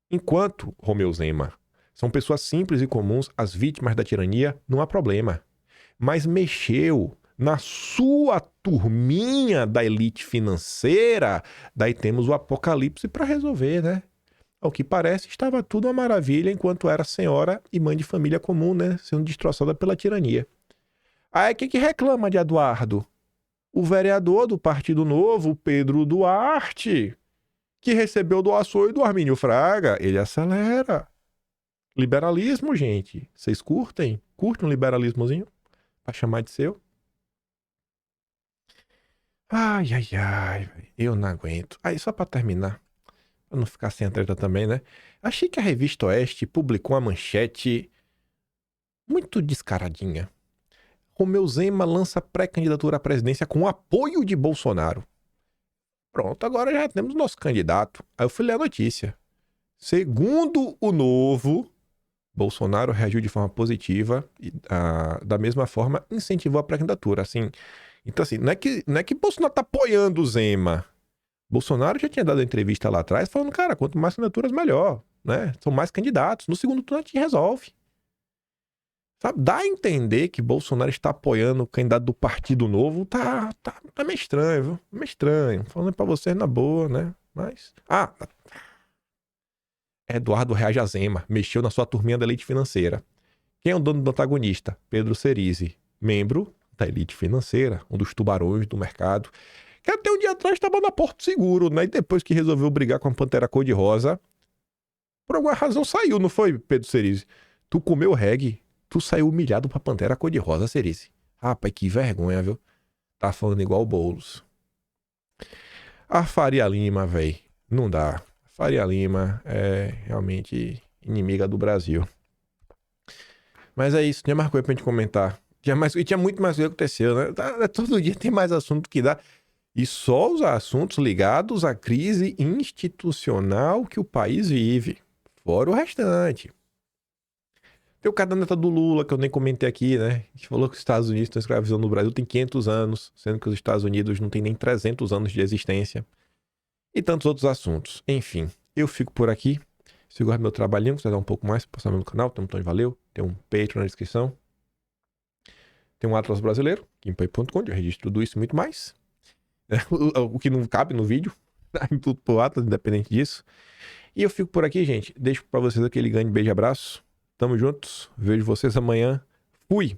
Enquanto, Romeu Zema, são pessoas simples e comuns as vítimas da tirania, não há problema. Mas mexeu na sua turminha da elite financeira, daí temos o apocalipse para resolver, né? Ao que parece, estava tudo uma maravilha enquanto era senhora e mãe de família comum, né? Sendo destroçada pela tirania. Aí, quem que reclama de Eduardo? O vereador do Partido Novo, Pedro Duarte, que recebeu doações do Armínio Fraga. Ele acelera. Liberalismo, gente. Vocês curtem? Curtem um liberalismozinho? Pra chamar de seu? Ai, ai, ai, véi, eu não aguento. Aí, só pra terminar, pra não ficar sem a treta também, né? Achei que a Revista Oeste publicou uma manchete muito descaradinha. Romeu Zema lança pré-candidatura à presidência com apoio de Bolsonaro. Pronto, agora já temos nosso candidato. Aí eu fui ler a notícia. Segundo o Novo, Bolsonaro reagiu de forma positiva e, da mesma forma, incentivou a pré-candidatura. Assim, então, assim, não é que Bolsonaro tá apoiando o Zema. Bolsonaro já tinha dado entrevista lá atrás falando, cara, quanto mais candidaturas, melhor, né? São mais candidatos. No segundo turno a gente resolve. Sabe? Dá a entender que Bolsonaro está apoiando o candidato do Partido Novo. Tá meio estranho, viu? Meio estranho. Falando pra vocês na boa, né? Mas... Eduardo reage a Zema. Mexeu na sua turminha da elite financeira. Quem é o dono do antagonista? Pedro Cerise. Membro da elite financeira. Um dos tubarões do mercado. Que até um dia atrás estava na Porto Seguro, né? E depois que resolveu brigar com a Pantera Cor-de-Rosa, por alguma razão saiu, não foi, Pedro Cerise? Tu comeu reggae, tu saiu humilhado pra Pantera Cor-de-Rosa, Cerise. Rapaz, que vergonha, viu? Tá falando igual o Boulos. A Faria Lima, véi, não dá. Faria Lima é realmente inimiga do Brasil. Mas é isso, tinha mais coisa pra gente comentar. Tinha muito mais coisa que aconteceu, né? Todo dia tem mais assunto que dá. E só os assuntos ligados à crise institucional que o país vive. Fora o restante. Tem o caderneta do Lula, que eu nem comentei aqui, né? A gente falou que os Estados Unidos estão escravizando no Brasil tem 500 anos, sendo que os Estados Unidos não tem nem 300 anos de existência. E tantos outros assuntos. Enfim, eu fico por aqui. Se gosta do meu trabalhinho, quiser dar um pouco mais, passar no meu canal, tem um botão de valeu, tem um Patreon na descrição. Tem um Atlas Brasileiro, Kimpay.com, onde eu registro tudo isso e muito mais. O que não cabe no vídeo, tudo pro Atlas, independente disso. E eu fico por aqui, gente. Deixo pra vocês aquele grande beijo e abraço. Tamo juntos. Vejo vocês amanhã. Fui!